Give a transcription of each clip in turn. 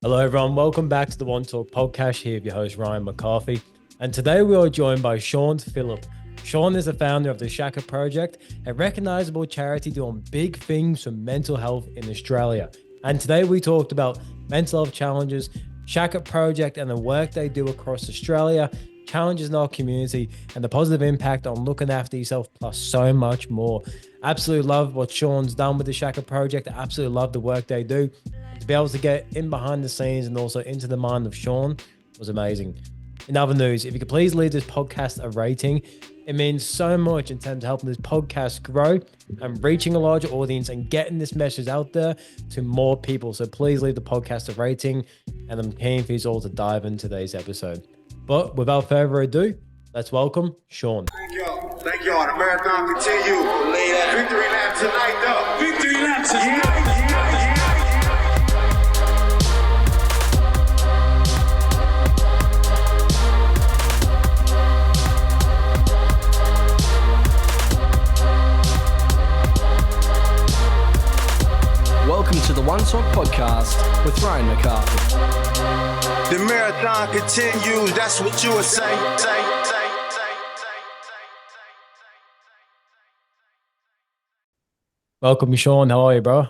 Hello, everyone. Welcome back to the OneTalk Podcast. Here with your host, Ryan McCarthy. And today we are joined by Sean Phillip. Sean is the founder of the Shaka Project, a recognisable charity doing big things for mental health in Australia. And today we talked about mental health challenges, Shaka Project and the work they do across Australia, challenges in our community, and the positive impact on looking after yourself, plus so much more. Absolutely love what Sean's done with the Shaka Project. I absolutely love the work they do. To be able to get in behind the scenes and also into the mind of Sean was amazing. In other news, if you could please leave this podcast a rating, it means so much in terms of helping this podcast grow and reaching a larger audience and getting this message out there to more people. So please leave the podcast a rating, and I'm keen for you all to dive into today's episode. But without further ado, let's welcome Sean. Thank y'all. Thank y'all. The marathon continue. Victory lap tonight, though. Victory lap tonight. Welcome to the OneTalk Podcast with Ryan McCarthy. The marathon continues. That's what you would say. Welcome, Sean. How are you, bro?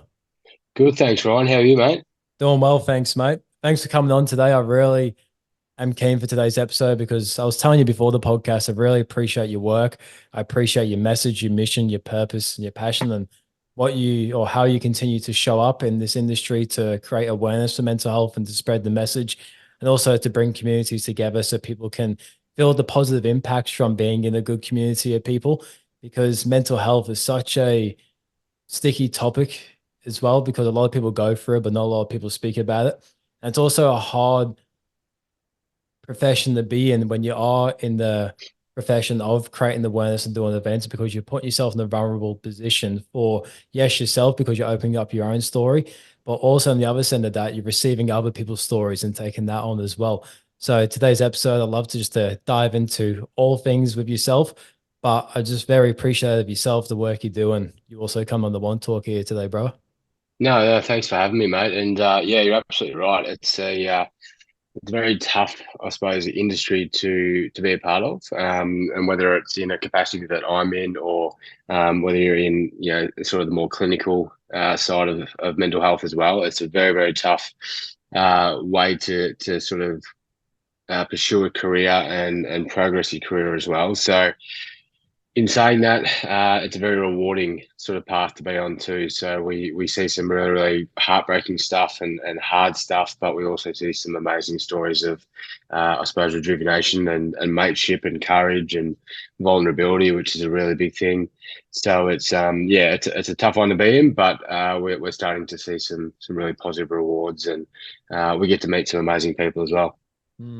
Good, thanks, Ryan. How are you, mate? Doing well, thanks, mate. Thanks for coming on today. I really am keen for today's episode because I was telling you before the podcast, I really appreciate your work. I appreciate your message, your mission, your purpose, and your passion, and what you or how you continue to show up in this industry to create awareness for mental health and to spread the message, and also to bring communities together so people can feel the positive impacts from being in a good community of people, because mental health is such a sticky topic as well, because a lot of people go through it, but not a lot of people speak about it. And it's also a hard profession to be in when you are in the profession of creating awareness and doing events, because you put yourself in a vulnerable position for, yes, yourself, because you're opening up your own story, but also on the other side of that, you're receiving other people's stories and taking that on as well. So today's episode, I'd love to just dive into all things with yourself, but I just very appreciative of yourself, the work you do, and you also come on the OneTalk here today, bro. No, thanks for having me, mate. And yeah, you're absolutely right. It's a very tough, I suppose, industry to be a part of. And whether it's in a capacity that I'm in, or whether you're in, sort of the more clinical side of mental health as well, it's a very, very tough way to sort of pursue a career and progress your career as well. So, in saying that, it's a very rewarding sort of path to be on too. So we see some really, really heartbreaking stuff and hard stuff, but we also see some amazing stories of, I suppose, rejuvenation and mateship and courage and vulnerability, which is a really big thing. So it's it's a tough one to be in, but we're starting to see some really positive rewards, and we get to meet some amazing people as well.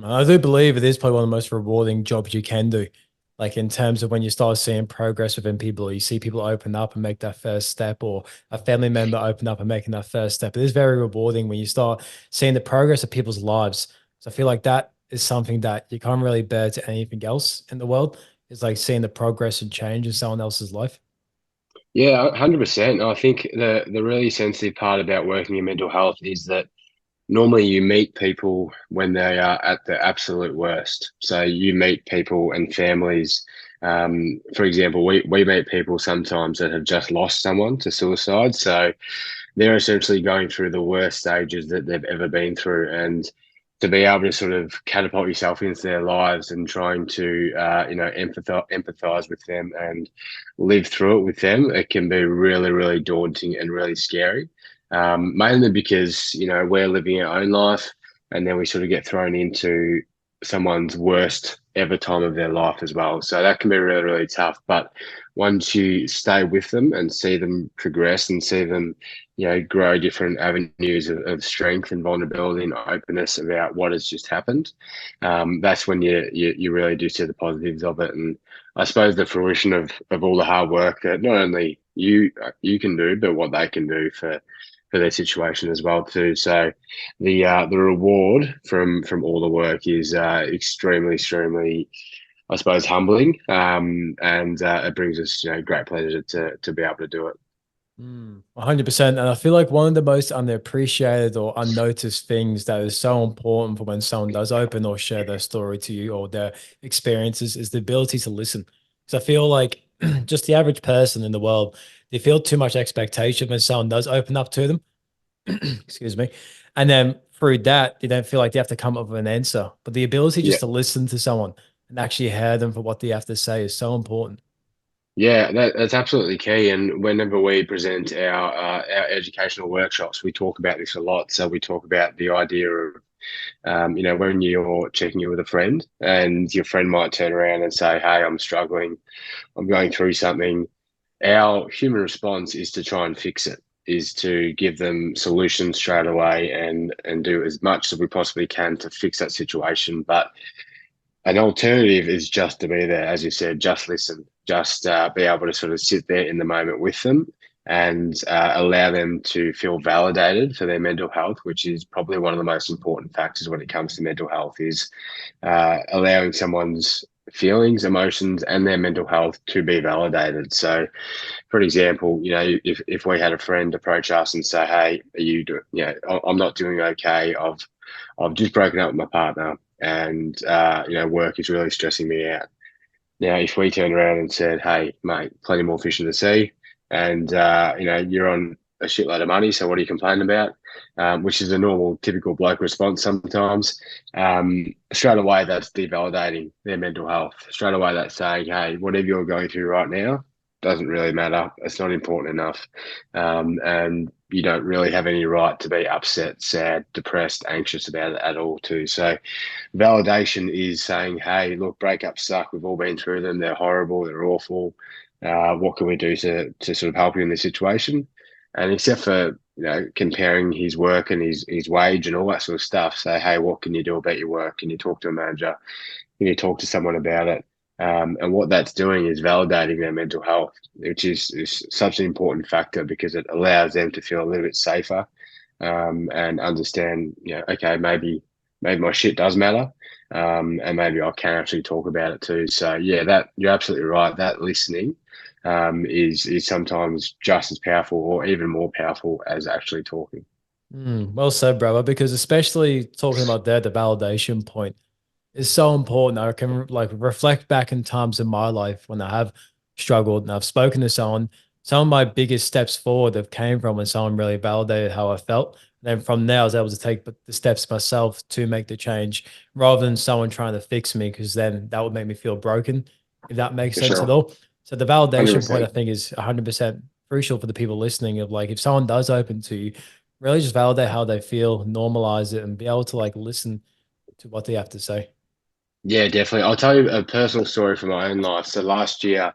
I do believe it is probably one of the most rewarding jobs you can do. Like in terms of when you start seeing progress within people, you see people open up and make that first step, or a family member open up and making that first step. It is very rewarding when you start seeing the progress of people's lives. So I feel like that is something that you can't really bear to anything else in the world. It's like seeing the progress and change in someone else's life. Yeah, 100%. I think the really sensitive part about working in mental health is that normally you meet people when they are at the absolute worst. So you meet people and families. For example, we meet people sometimes that have just lost someone to suicide. So they're essentially going through the worst stages that they've ever been through. And to be able to sort of catapult yourself into their lives and trying to, empathize with them and live through it with them, it can be really, really daunting and really scary. Mainly because, we're living our own life, and then we sort of get thrown into someone's worst ever time of their life as well. So that can be really, really tough. But once you stay with them and see them progress and see them, grow different avenues of strength and vulnerability and openness about what has just happened, that's when you really do see the positives of it. And I suppose the fruition of all the hard work that not only you can do, but what they can do for their situation as well too. So the reward from all the work is extremely, I suppose, humbling, and it brings us great pleasure to be able to do it. 100%. And I feel like one of the most underappreciated or unnoticed things that is so important for when someone does open or share their story to you or their experiences is the ability to listen. Because I feel like just the average person in the world, they feel too much expectation when someone does open up to them. Excuse me. And then through that, they don't feel like they have to come up with an answer. But the ability Yeah. just to listen to someone and actually hear them for what they have to say is so important. Yeah, that's absolutely key. And whenever we present our educational workshops, we talk about this a lot. So we talk about the idea of, when you're checking in with a friend and your friend might turn around and say, "Hey, I'm struggling. I'm going through something." Our human response is to try and fix it, is to give them solutions straight away and do as much as we possibly can to fix that situation. But an alternative is just to be there, as you said, just listen, just be able to sort of sit there in the moment with them and allow them to feel validated for their mental health, which is probably one of the most important factors when it comes to mental health, is allowing someone's feelings, emotions, and their mental health to be validated. So, for example, if we had a friend approach us and say, "Hey, are you doing? I'm not doing okay. I've just broken up with my partner, and work is really stressing me out." Now, if we turned around and said, "Hey, mate, plenty more fish in the sea, and you're on a shitload of money, so what are you complaining about?" Which is a normal, typical bloke response sometimes. Straight away, that's devalidating their mental health. Straight away, that's saying, "Hey, whatever you're going through right now doesn't really matter. It's not important enough, and you don't really have any right to be upset, sad, depressed, anxious about it at all." Too. So validation is saying, "Hey, look, breakups suck. We've all been through them. They're horrible. They're awful. What can we do to sort of help you in this situation?" And except for comparing his work and his wage and all that sort of stuff, say, "Hey, what can you do about your work? Can you talk to a manager? Can you talk to someone about it?" And what that's doing is validating their mental health, which is such an important factor because it allows them to feel a little bit safer and understand, okay, maybe my shit does matter, and maybe I can actually talk about it too. So yeah, that you're absolutely right. That listening is sometimes just as powerful or even more powerful as actually talking. Well said, brother, because especially talking about there, the validation point is so important. I can like reflect back in times in my life when I have struggled and I've spoken to someone. Some of my biggest steps forward have came from when someone really validated how I felt. Then from there, I was able to take the steps myself to make the change rather than someone trying to fix me, because then that would make me feel broken, if that makes For sense at sure. all. So the validation point, I 100%. think, is 100% crucial for the people listening. Of like, if someone does open to you, really just validate how they feel, normalize it, and be able to like listen to what they have to say. Yeah, definitely. I'll tell you a personal story from my own life. So last year,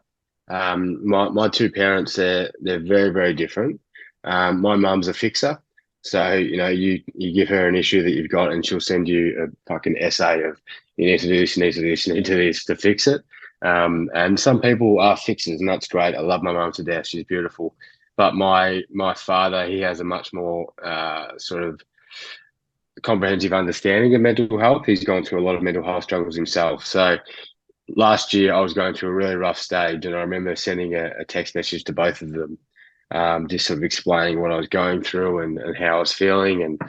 my two parents, they're very, very different. My mum's a fixer. So, you give her an issue that you've got and she'll send you a fucking essay of, "You need to do this, you need to do this, you need to do this to fix it." And some people are fixers, and that's great. I love my mum to death. She's beautiful. But my father, he has a much more sort of comprehensive understanding of mental health. He's gone through a lot of mental health struggles himself. So last year I was going through a really rough stage, and I remember sending a text message to both of them, just sort of explaining what I was going through and how I was feeling. And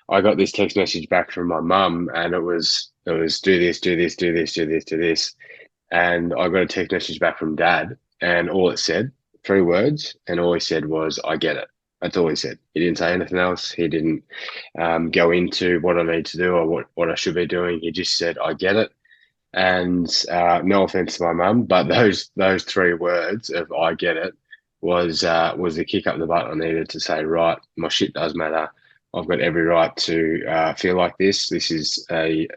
I got this text message back from my mum, and it was do this, do this, do this, do this, do this. And I got a text message back from dad, and all it said, three words, and all he said was, "I get it." That's all he said. He didn't say anything else. He didn't go into what I need to do or what I should be doing. He just said, "I get it." And no offense to my mum, but those three words of "I get it" was the kick up the butt I needed to say, right, my shit does matter. I've got every right to feel like this. This is a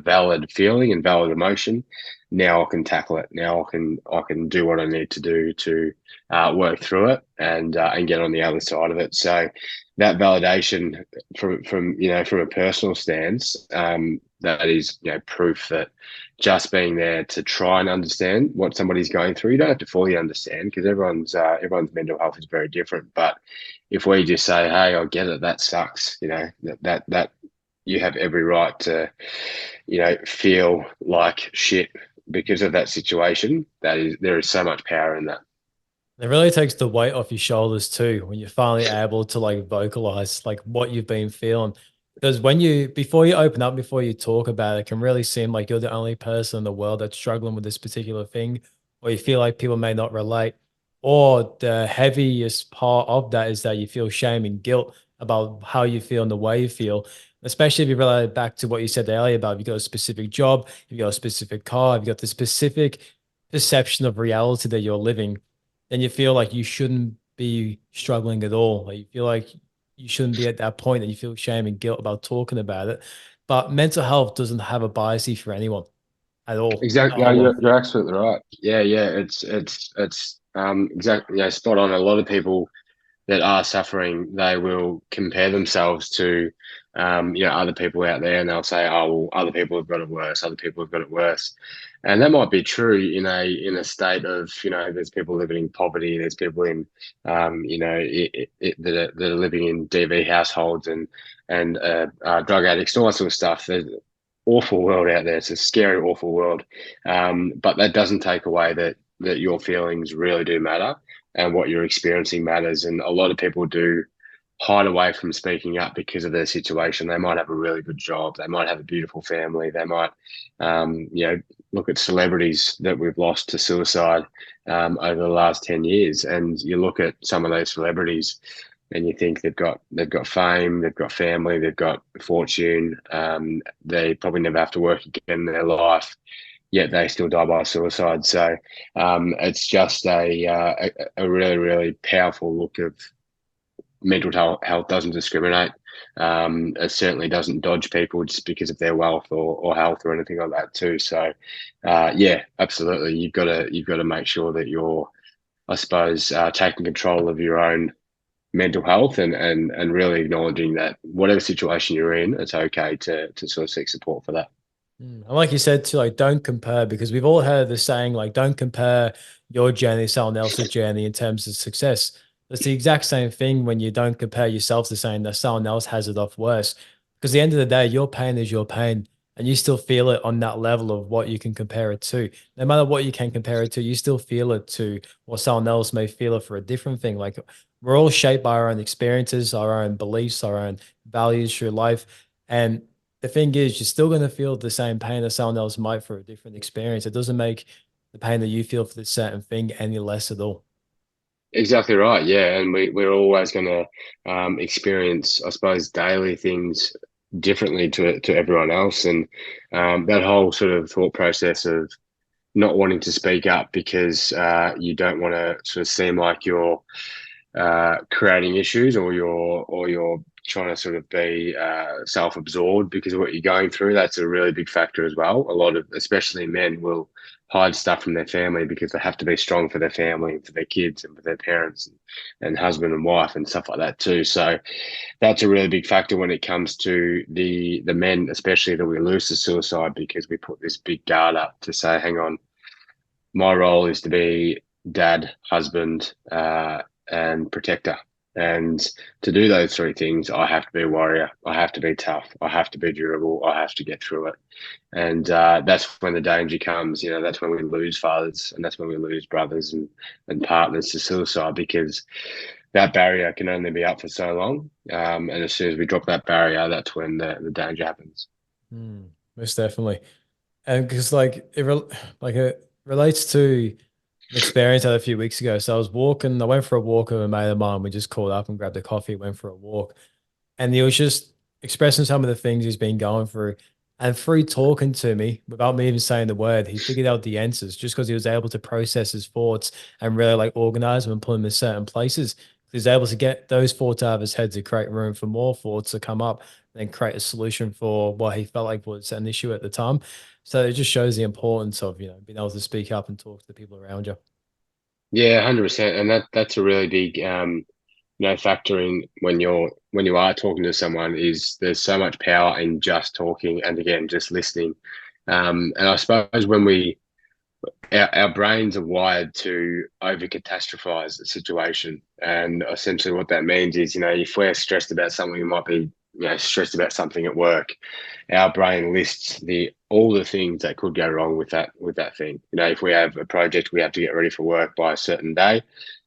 valid feeling and valid emotion. Now I can tackle it. Now I can do what I need to do to work through it and get on the other side of it. So that validation from a personal stance, that is proof that just being there to try and understand what somebody's going through. You don't have to fully understand because everyone's mental health is very different. But if we just say, "Hey, I get it, that sucks," that you have every right to, feel like shit because of that situation. There is so much power in that. It really takes the weight off your shoulders too when you're finally able to like vocalize like what you've been feeling. Because when you before you open up, before you talk about it, it can really seem like you're the only person in the world that's struggling with this particular thing, or you feel like people may not relate. Or the heaviest part of that is that you feel shame and guilt about how you feel and the way you feel. Especially if you relate it back to what you said earlier about if you got a specific job, if you got a specific car, if you got the specific perception of reality that you're living, then you feel like you shouldn't be struggling at all. Like you feel like you shouldn't be at that point and you feel shame and guilt about talking about it. But mental health doesn't have a bias for anyone at all. Exactly. No No, one. you're absolutely right. Yeah, yeah. It's exactly, spot on. A lot of people that are suffering, they will compare themselves to, other people out there, and they'll say, "Oh, well, other people have got it worse. Other people have got it worse," and that might be true in a state of, there's people living in poverty, there's people in, that are living in DV households and drug addicts, all that sort of stuff. There's an awful world out there. It's a scary, awful world, but that doesn't take away that your feelings really do matter and what you're experiencing matters. And a lot of people do hide away from speaking up because of their situation. They might have a really good job. They might have a beautiful family. They might, look at celebrities that we've lost to suicide over the last 10 years. And you look at some of those celebrities and you think they've got fame, they've got family, they've got fortune. They probably never have to work again in their life, yet they still die by suicide. So it's just a really, really powerful look of mental health doesn't discriminate. It certainly doesn't dodge people just because of their wealth or health or anything like that too. So yeah, absolutely. You've got to make sure that you're, I suppose, taking control of your own mental health and really acknowledging that whatever situation you're in, it's okay to sort of seek support for that. And like you said, to like, don't compare because we've all heard the saying, like, don't compare your journey to someone else's journey in terms of success. It's the exact same thing when you don't compare yourself to saying that someone else has it off worse. Because at the end of the day, your pain is your pain, and you still feel it on that level of what you can compare it to. No matter what you can compare it to, you still feel it to what someone else may feel it for a different thing. Like we're all shaped by our own experiences, our own beliefs, our own values through life. And the thing is, you're still going to feel the same pain that someone else might for a different experience. It doesn't make the pain that you feel for the certain thing any less at all. Exactly right. Yeah, and we're always going to experience, I suppose, daily things differently to everyone else, and that whole sort of thought process of not wanting to speak up because you don't want to sort of seem like you're creating issues or you're trying to sort of be self-absorbed because of what you're going through. That's a really big factor as well. A lot of, especially men, will hide stuff from their family because they have to be strong for their family and for their kids and for their parents and husband and wife and stuff like that too. So that's a really big factor when it comes to the men, especially that we lose to suicide because we put this big guard up to say, hang on, my role is to be dad, husband, and protector. And to do those three things, I have to be a warrior. I have to be tough. I have to be durable. I have to get through it. And that's when the danger comes. That's when we lose fathers, and that's when we lose brothers and partners to suicide because that barrier can only be up for so long. And as soon as we drop that barrier, that's when the danger happens. Most definitely. And because like it relates to an experience I had a few weeks ago. So I was walking, I went for a walk with a mate of mine. We just called up and grabbed a coffee, went for a walk. And he was just expressing some of the things he's been going through. And through talking to me, without me even saying the word, he figured out the answers just because he was able to process his thoughts and really like organize them and put them in certain places. He was able to get those thoughts out of his head to create room for more thoughts to come up and then create a solution for what he felt like was an issue at the time. So it just shows the importance of, being able to speak up and talk to the people around you. Yeah, 100%. And that's a really big factor in when you are talking to someone is there's so much power in just talking and again just listening. And I suppose when our brains are wired to over catastrophize the situation. And essentially what that means is, if we're stressed about something, we might be, stressed about something at work. Our brain lists all the things that could go wrong with that thing. If we have a project we have to get ready for work by a certain day,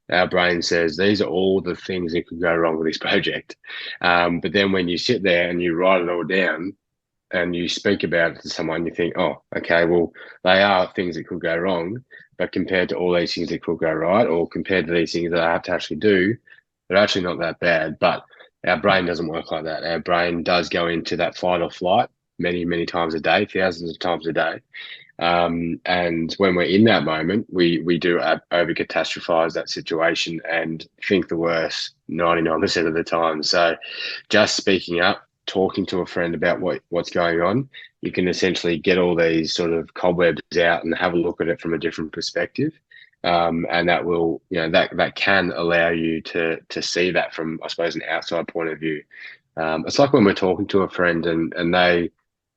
our brain says these are all the things that could go wrong with this project. But then when you sit there and you write it all down and you speak about it to someone, you think, oh, okay, well, they are things that could go wrong, but compared to all these things that could go right, or compared to these things that I have to actually do, they're actually not that bad. But our brain doesn't work like that. Our brain does go into that fight or flight many, many times a day, thousands of times a day. And when we're in that moment, we do over catastrophize that situation and think the worst 99% of the time. So just speaking up, talking to a friend about what's going on, you can essentially get all these sort of cobwebs out and have a look at it from a different perspective. And that will, that can allow you to see that from, I suppose, an outside point of view. It's like when we're talking to a friend and they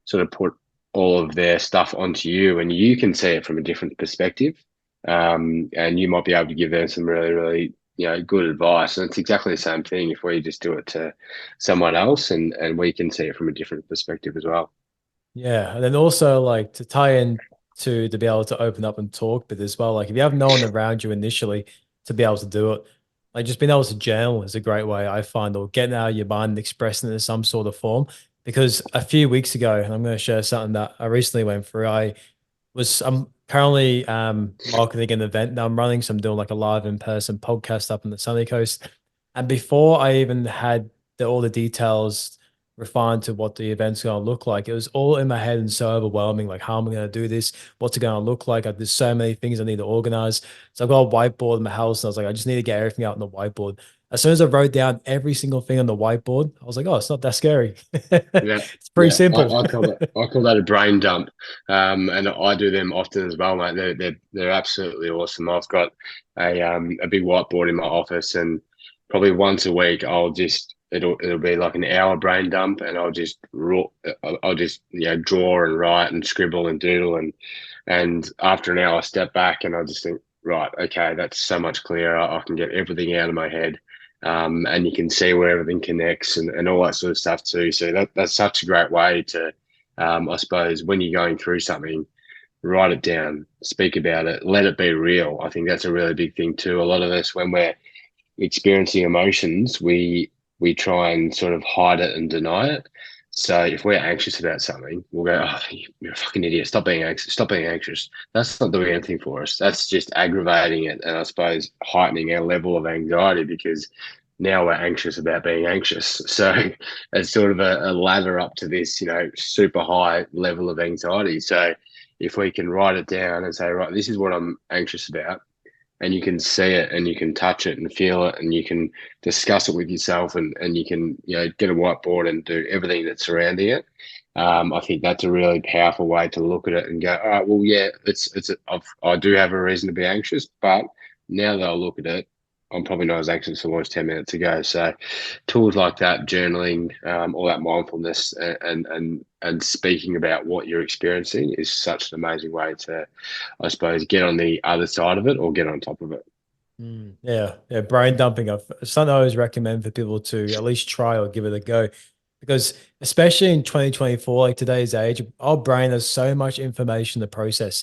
sort of put all of their stuff onto you and you can see it from a different perspective. And you might be able to give them some really, really, good advice. And it's exactly the same thing if we just do it to someone else and we can see it from a different perspective as well. Yeah. And then also like to tie in to be able to open up and talk, but as well, like if you have no one around you initially to be able to do it, like just being able to journal is a great way I find, or getting out of your mind and expressing it in some sort of form. Because a few weeks ago, and I'm going to share something that I recently went through, I'm currently marketing an event that I'm running. So I'm doing like a live in-person podcast up in the sunny coast. And before I even had all the details refined to what the event's going to look like, it was all in my head and so overwhelming. Like, how am I going to do this? What's it going to look like? There's so many things I need to organize. So I've got a whiteboard in my house, and I was like, I just need to get everything out on the whiteboard. As soon as I wrote down every single thing on the whiteboard, I was like, oh, it's not that scary. Yeah, It's pretty yeah. simple. I call that a brain dump, and I do them often as well, mate. They're absolutely awesome. I've got a big whiteboard in my office, and probably once a week it'll be like an hour brain dump, and I'll just draw and write and scribble and doodle, and after an hour I step back and I just think, right, okay, that's so much clearer. I can get everything out of my head. And you can see where everything connects and all that sort of stuff too. So that's such a great way to, I suppose, when you're going through something, write it down, speak about it, let it be real. I think that's a really big thing too. A lot of us, when we're experiencing emotions, we try and sort of hide it and deny it. So if we're anxious about something, we'll go, oh, you're a fucking idiot. Stop being anxious. Stop being anxious. That's not doing anything for us. That's just aggravating it. And I suppose heightening our level of anxiety because now we're anxious about being anxious. So it's sort of a ladder up to this, super high level of anxiety. So if we can write it down and say, right, this is what I'm anxious about, and you can see it and you can touch it and feel it and you can discuss it with yourself and you can, get a whiteboard and do everything that's surrounding it. I think that's a really powerful way to look at it and go, all right, well, yeah, I do have a reason to be anxious, but now that I look at it, I'm probably not as anxious as I was 10 minutes ago. So tools like that, journaling, all that mindfulness and speaking about what you're experiencing is such an amazing way to, I suppose, get on the other side of it or get on top of it. Yeah. Brain dumping. Something I always recommend for people to at least try or give it a go, because especially in 2024, like today's age, our brain has so much information to process,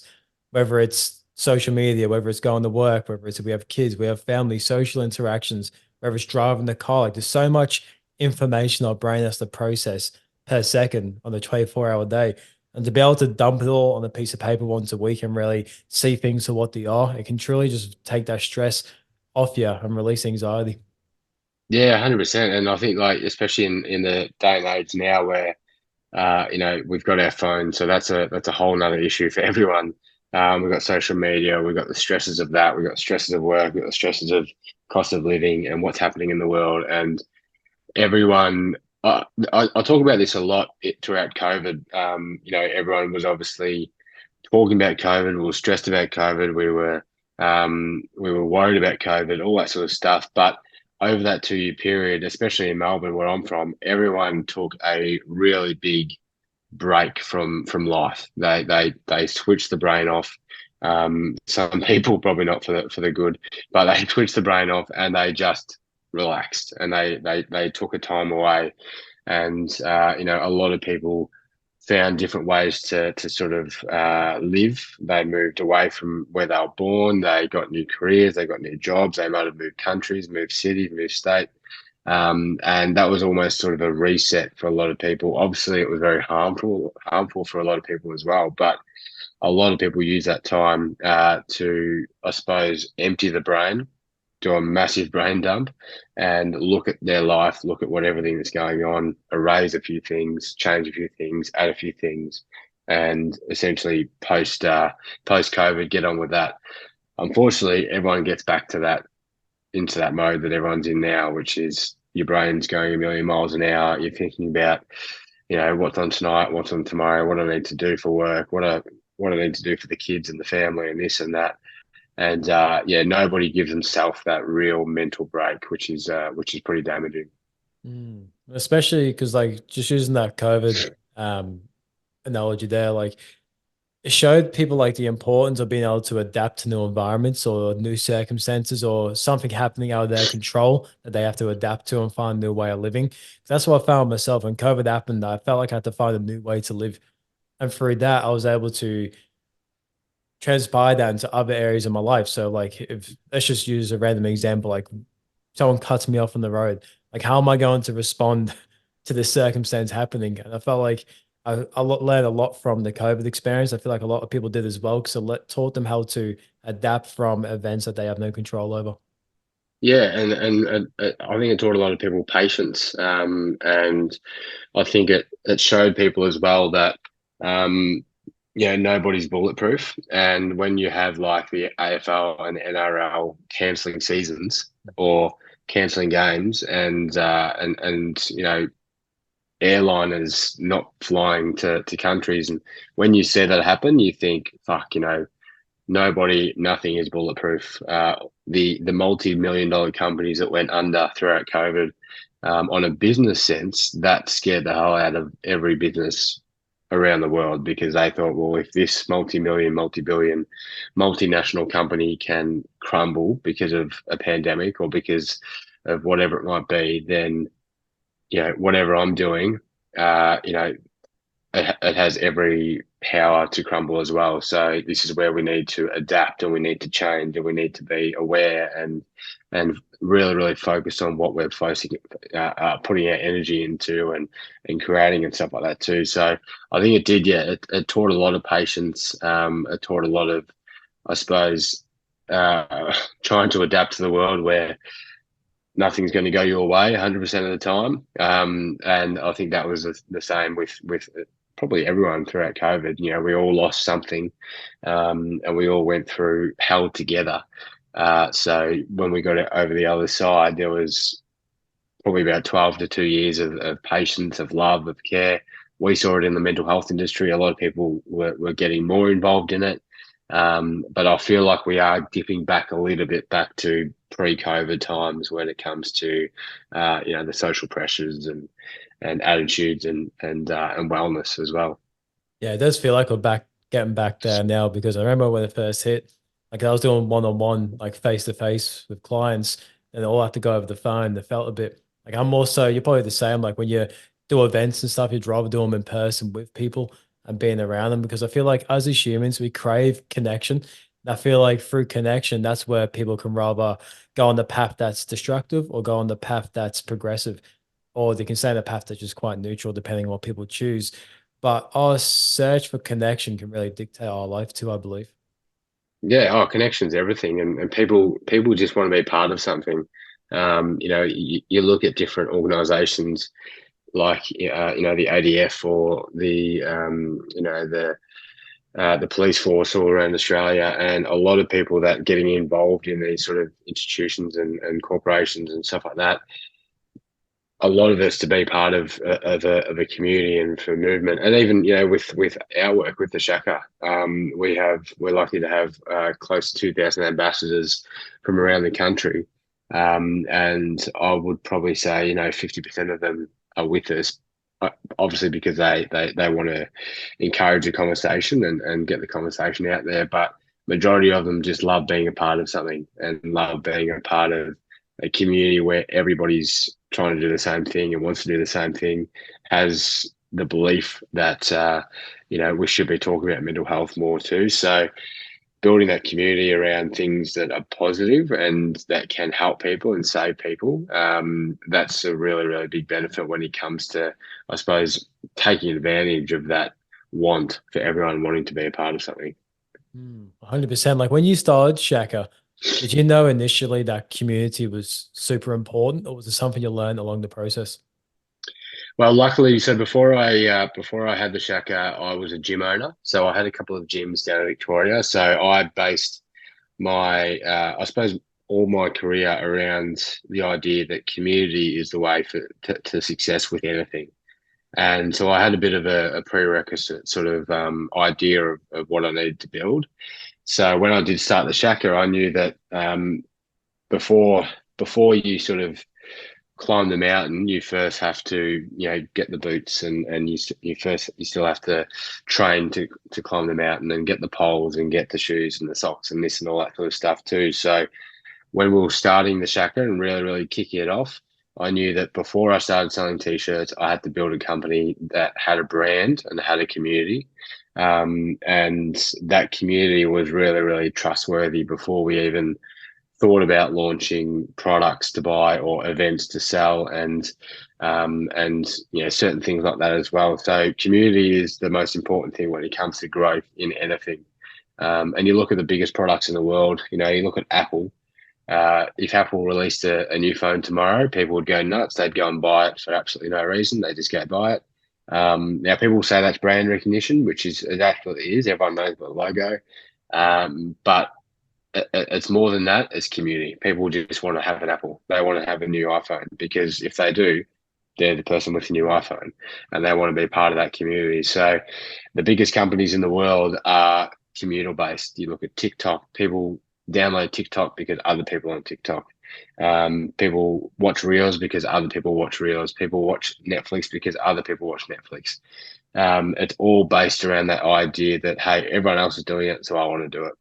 whether it's social media, whether it's going to work, whether it's we have kids, we have family, social interactions, whether it's driving the car. Like there's so much information our brain has to process per second on a 24-hour day. And to be able to dump it all on a piece of paper once a week and really see things for what they are, it can truly just take that stress off you and release anxiety. Yeah, 100%. And I think like, especially in the day and age now where, we've got our phones, so that's a whole nother issue for everyone. We've got social media, we've got the stresses of that, we've got the stresses of work, we've got the stresses of cost of living and what's happening in the world. And everyone, I talk about this a lot throughout COVID. Everyone was obviously talking about COVID, we were stressed about COVID, we were worried about COVID, all that sort of stuff. But over that 2-year period, especially in Melbourne, where I'm from, everyone took a really big break from life. They switched the brain off. Some people probably not for the good, but they switched the brain off and they just relaxed and they took a time away. And a lot of people found different ways to sort of live. They moved away from where they were born. They got new careers. They got new jobs. They might have moved countries, moved cities, moved state. And that was almost sort of a reset for a lot of people. Obviously, it was very harmful for a lot of people as well. But a lot of people use that time to, I suppose, empty the brain, do a massive brain dump, and look at their life, look at what everything that's going on, erase a few things, change a few things, add a few things, and essentially post COVID, get on with that. Unfortunately, everyone gets back to that into that mode that everyone's in now, which is your brain's going a million miles an hour. You're thinking about, what's on tonight, what's on tomorrow, what I need to do for work, what I need to do for the kids and the family, and this and that. And nobody gives themselves that real mental break, which is pretty damaging. Especially because, like, just using that COVID analogy there, like, it showed people like the importance of being able to adapt to new environments or new circumstances or something happening out of their control that they have to adapt to and find a new way of living. That's what I found myself when COVID happened. I felt like I had to find a new way to live. And through that, I was able to transpire that into other areas of my life. So, like, if let's just use a random example, like someone cuts me off on the road, like, how am I going to respond to this circumstance happening? And I felt like learned a lot from the COVID experience. I feel like a lot of people did as well, because it taught them how to adapt from events that they have no control over. Yeah, and I think it taught a lot of people patience, and I think it showed people as well that nobody's bulletproof, and when you have like the AFL and the NRL cancelling seasons or cancelling games, and airliners not flying to countries, and when you see that happen, you think, fuck, nothing is bulletproof. The multi-million-dollar companies that went under throughout COVID, on a business sense, that scared the hell out of every business around the world, because they thought, well, if this multi-million, multi-billion, multinational company can crumble because of a pandemic or because of whatever it might be, then whatever I'm doing, it has every power to crumble as well. So this is where we need to adapt, and we need to change, and we need to be aware and really, really focus on what we're putting our energy into and creating and stuff like that too. So I think it did, it taught a lot of patience. It taught a lot of, I suppose, trying to adapt to the world where nothing's going to go your way 100% of the time. And I think that was the same with probably everyone throughout COVID. We all lost something, and we all went through hell together. So when we got it over the other side, there was probably about 12 to 2 years of patience, of love, of care. We saw it in the mental health industry. A lot of people were getting more involved in it. But I feel like we are dipping back a little bit back to pre-COVID times when it comes to, the social pressures and attitudes and wellness as well. Yeah, it does feel like we're getting back there now, because I remember when it first hit, like, I was doing one-on-one, like face-to-face with clients, and they all have to go over the phone. They felt a bit like, I'm also, you're probably the same. Like, when you do events and stuff, you'd rather do them in person with people and being around them, because I feel like us as humans, we crave connection. And I feel like through connection, that's where people can rather go on the path that's destructive or go on the path that's progressive, or they can stay on the path that's just quite neutral, depending on what people choose. But our search for connection can really dictate our life too, I believe. Yeah, connection's everything, and people just want to be part of something. You look at different organisations like the ADF or the police force all around Australia, and a lot of people that getting involved in these sort of institutions and corporations and stuff like that. A lot of us to be part of a community and for movement, and even with our work with the Shaka, we're lucky to have close to 2,000 ambassadors from around the country, and I would probably say 50% of them are with us, obviously because they want to encourage a conversation and get the conversation out there, but majority of them just love being a part of something and love being a part of a community where everybody's trying to do the same thing and wants to do the same thing, has the belief that we should be talking about mental health more too. So building that community around things that are positive and that can help people and save people, that's a really, really big benefit when it comes to, I suppose, taking advantage of that want for everyone wanting to be a part of something. 100%. Like when you started Shaka, did you know initially that community was super important, or was it something you learned along the process? Well, luckily, so before I had the Shaka, I was a gym owner. So I had a couple of gyms down in Victoria. So I based my, I suppose, all my career around the idea that community is the way to success with anything. And so I had a bit of a prerequisite sort of idea of what I needed to build. So when I did start the Shaka, I knew that before before you sort of climb the mountain, you first have to, get the boots, and you still have to train to climb the mountain and get the poles and get the shoes and the socks and this and all that sort of stuff too. So when we were starting the Shaka and really, really kicking it off, I knew that before I started selling t-shirts, I had to build a company that had a brand and had a community. And that community was really, really trustworthy before we even thought about launching products to buy or events to sell, and certain things like that as well. So community is the most important thing when it comes to growth in anything. And you look at the biggest products in the world. You look at Apple. If Apple released a new phone tomorrow, people would go nuts. They'd go and buy it for absolutely no reason. They just go buy it. Now people say that's brand recognition, which it absolutely is. Everyone knows about the logo, but it's more than that. It's community. People just want to have an Apple. They want to have a new iPhone, because if they do, they're the person with the new iPhone, and they want to be part of that community. So the biggest companies in the world are communal based. You look at TikTok, people download TikTok because other people on TikTok. People watch Reels because other people watch Reels. People watch Netflix because other people watch Netflix. It's all based around that idea that, hey, everyone else is doing it, so I want to do it.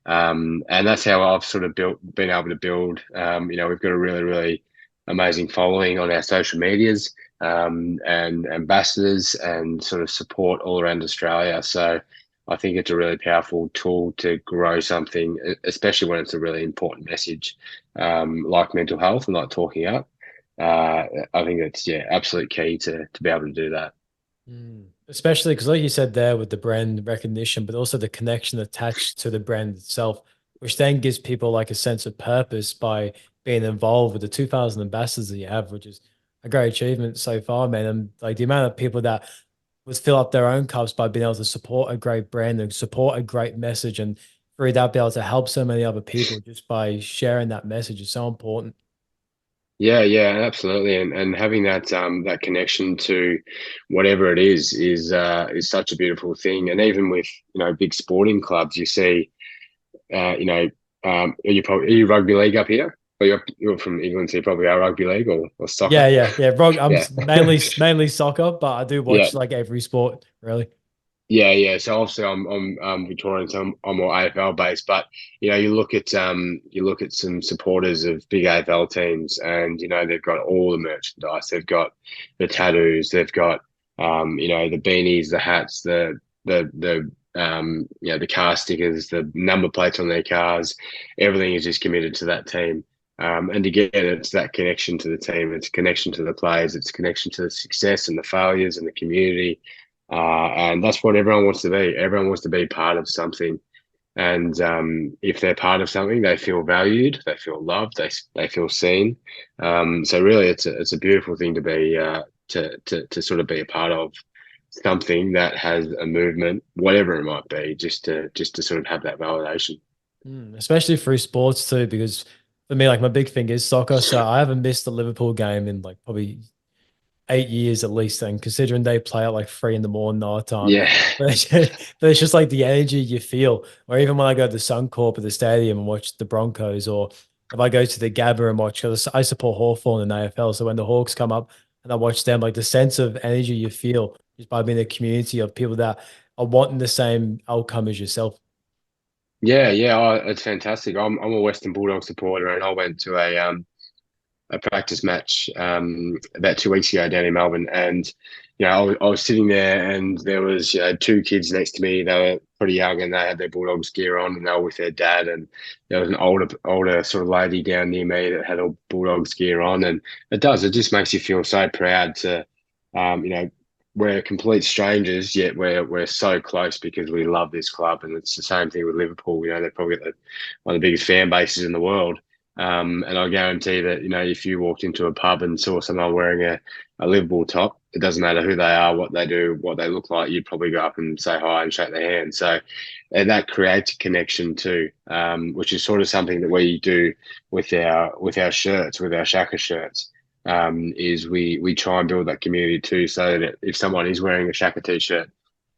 And that's how I've sort of been able to build. We've got a really, really amazing following on our social medias, and ambassadors and sort of support all around Australia. So I think it's a really powerful tool to grow something, especially when it's a really important message, like mental health and like talking up. I think it's absolute key to be able to do that. Especially because, like you said there, with the brand recognition, but also the connection attached to the brand itself, which then gives people like a sense of purpose by being involved with the 2,000 ambassadors that you have, which is a great achievement so far, man. And like the amount of people that would fill up their own cups by being able to support a great brand and support a great message, and through that be able to help so many other people just by sharing that message is so important. Yeah, absolutely, and having that connection to whatever it is such a beautiful thing. And even with big sporting clubs, you see, are you rugby league up here? Or you're from England, so you probably are rugby league or soccer. Yeah. I'm Yeah, mainly soccer, but I do yeah. watch like every sport really. Yeah. So obviously I'm Victorian, so I'm more AFL based. But you look at some supporters of big AFL teams, and they've got all the merchandise. They've got the tattoos. They've got the beanies, the hats, the car stickers, the number plates on their cars. Everything is just committed to that team. And again, it's that connection to the team. It's connection to the players. It's connection to the success and the failures and the community. And that's what everyone wants to be. Everyone wants to be part of something. And if they're part of something, they feel valued, they feel loved, they feel seen. So really, it's a beautiful thing to be to sort of be a part of something that has a movement, whatever it might be, just to sort of have that validation. Especially through sports too, because for me, like my big thing is soccer. So I haven't missed a Liverpool game in like probably 8 years at least, and considering they play at like 3 in the morning our time. Yeah, But it's just like the energy you feel. Or even when I go to the Suncorp at the stadium and watch the Broncos, or if I go to the Gabba and watch, because I support Hawthorn in AFL. So when the Hawks come up and I watch them, like the sense of energy you feel just by being a community of people that are wanting the same outcome as yourself. yeah. Oh, it's fantastic. I'm a Western Bulldog supporter, and I went to a practice match about 2 weeks ago down in Melbourne, and I was sitting there, and there was 2 kids next to me. They were pretty young, and they had their Bulldogs gear on, and they were with their dad. And there was an older sort of lady down near me that had all Bulldogs gear on, and it just makes you feel so proud to, we're complete strangers, yet we're so close because we love this club. And it's the same thing with Liverpool. They're probably one of the biggest fan bases in the world. And I guarantee that, if you walked into a pub and saw someone wearing a Liverpool top, it doesn't matter who they are, what they do, what they look like, you'd probably go up and say hi and shake their hand. So, and that creates a connection too, which is sort of something that we do with our shirts, with our Shaka shirts, is we try and build that community too, so that if someone is wearing a Shaka t-shirt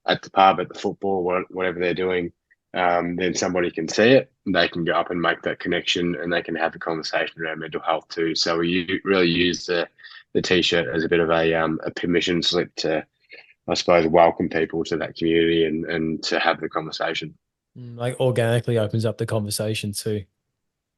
at the pub, at the football, whatever they're doing, then somebody can see it, and they can go up and make that connection, and they can have a conversation around mental health too. So we really use the t-shirt as a bit of a permission slip to, I suppose, welcome people to that community and to have the conversation. Like organically opens up the conversation too.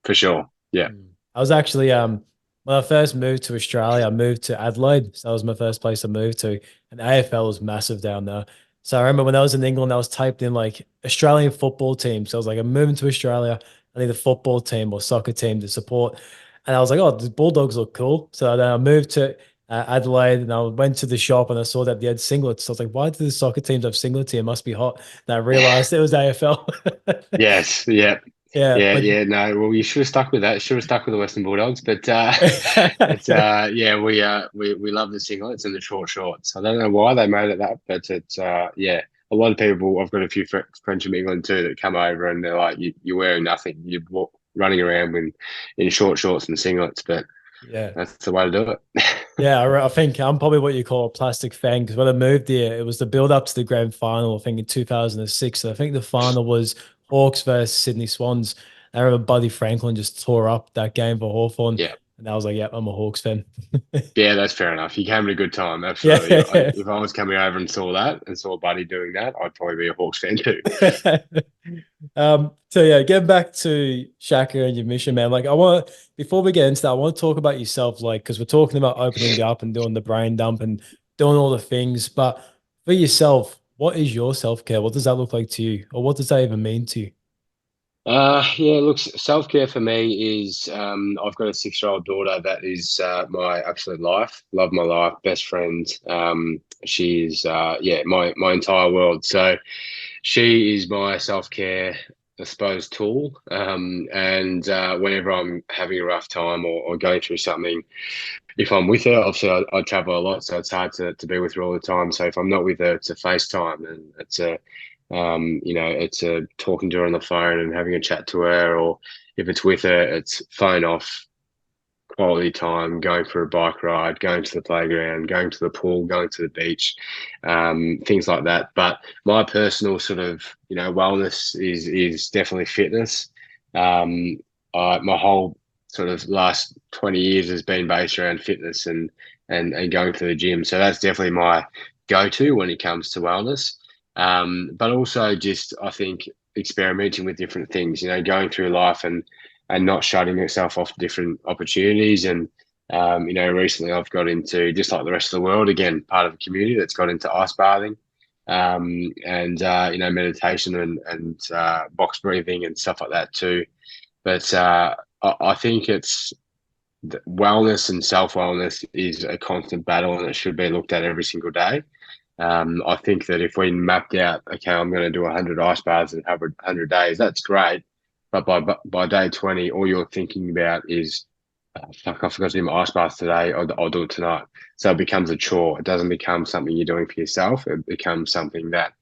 For sure. Yeah. I was actually when I first moved to Australia, I moved to Adelaide. So that was my first place I moved to. And AFL was massive down there. So I remember when I was in England, I was typed in like Australian football team. So I was like, I'm moving to Australia. I need a football team or soccer team to support. And I was like, oh, the Bulldogs look cool. So then I moved to Adelaide, and I went to the shop and I saw that they had singlets. So I was like, why do the soccer teams have singlets here? It must be hot. And I realized it was AFL. Yes. Yeah. Yeah. Yeah. No, well, you should have stuck with that. Should have stuck with the Western Bulldogs, but it's we love the singlets and the short shorts. I don't know why they made it that, but it's a lot of people. I've got a few friends from England too that come over, and they're like, you're wearing nothing. You're running around in short shorts and singlets, but yeah, that's the way to do it. Yeah, I think I'm probably what you call a plastic fan, because when I moved here, it was the build up to the grand final, I think in 2006. And I think the final was Hawks versus Sydney Swans. I remember Buddy Franklin just tore up that game for Hawthorn. Yeah. And I was like, yeah, I'm a Hawks fan. Yeah, that's fair enough. You came at a good time. Absolutely. Yeah. If I was coming over and saw that and saw Buddy doing that, I'd probably be a Hawks fan too. So yeah, getting back to Shaka and your mission, man. Like before we get into that, I want to talk about yourself, like, because we're talking about opening up and doing the brain dump and doing all the things. But for yourself, what is your self-care? What does that look like to you? Or what does that even mean to you? Look, self-care for me is I've got a 6-year-old daughter that is my absolute life. Love my life, best friend. She's my entire world. So she is my self-care, I suppose, tool. And whenever I'm having a rough time or going through something, if I'm with her, obviously I travel a lot, so it's hard to be with her all the time. So if I'm not with her, it's a FaceTime, and it's a talking to her on the phone and having a chat to her, or if it's with her, it's phone off, quality time, going for a bike ride, going to the playground, going to the pool, going to the beach, things like that. But my personal sort of, wellness is definitely fitness. My whole sort of last 20 years has been based around fitness and going to the gym. So that's definitely my go-to when it comes to wellness. But also just, I think, experimenting with different things, going through life and not shutting yourself off to different opportunities. And, recently I've got into, just like the rest of the world, again, part of a community that's got into ice bathing, and meditation and box breathing and stuff like that too. But I think it's wellness and self-wellness is a constant battle, and it should be looked at every single day. I think that if we mapped out, okay, I'm going to do 100 ice baths in 100 days, that's great. But by day 20, all you're thinking about is, fuck, I forgot to do my ice bath today. I'll do it tonight. So it becomes a chore. It doesn't become something you're doing for yourself. It becomes something that,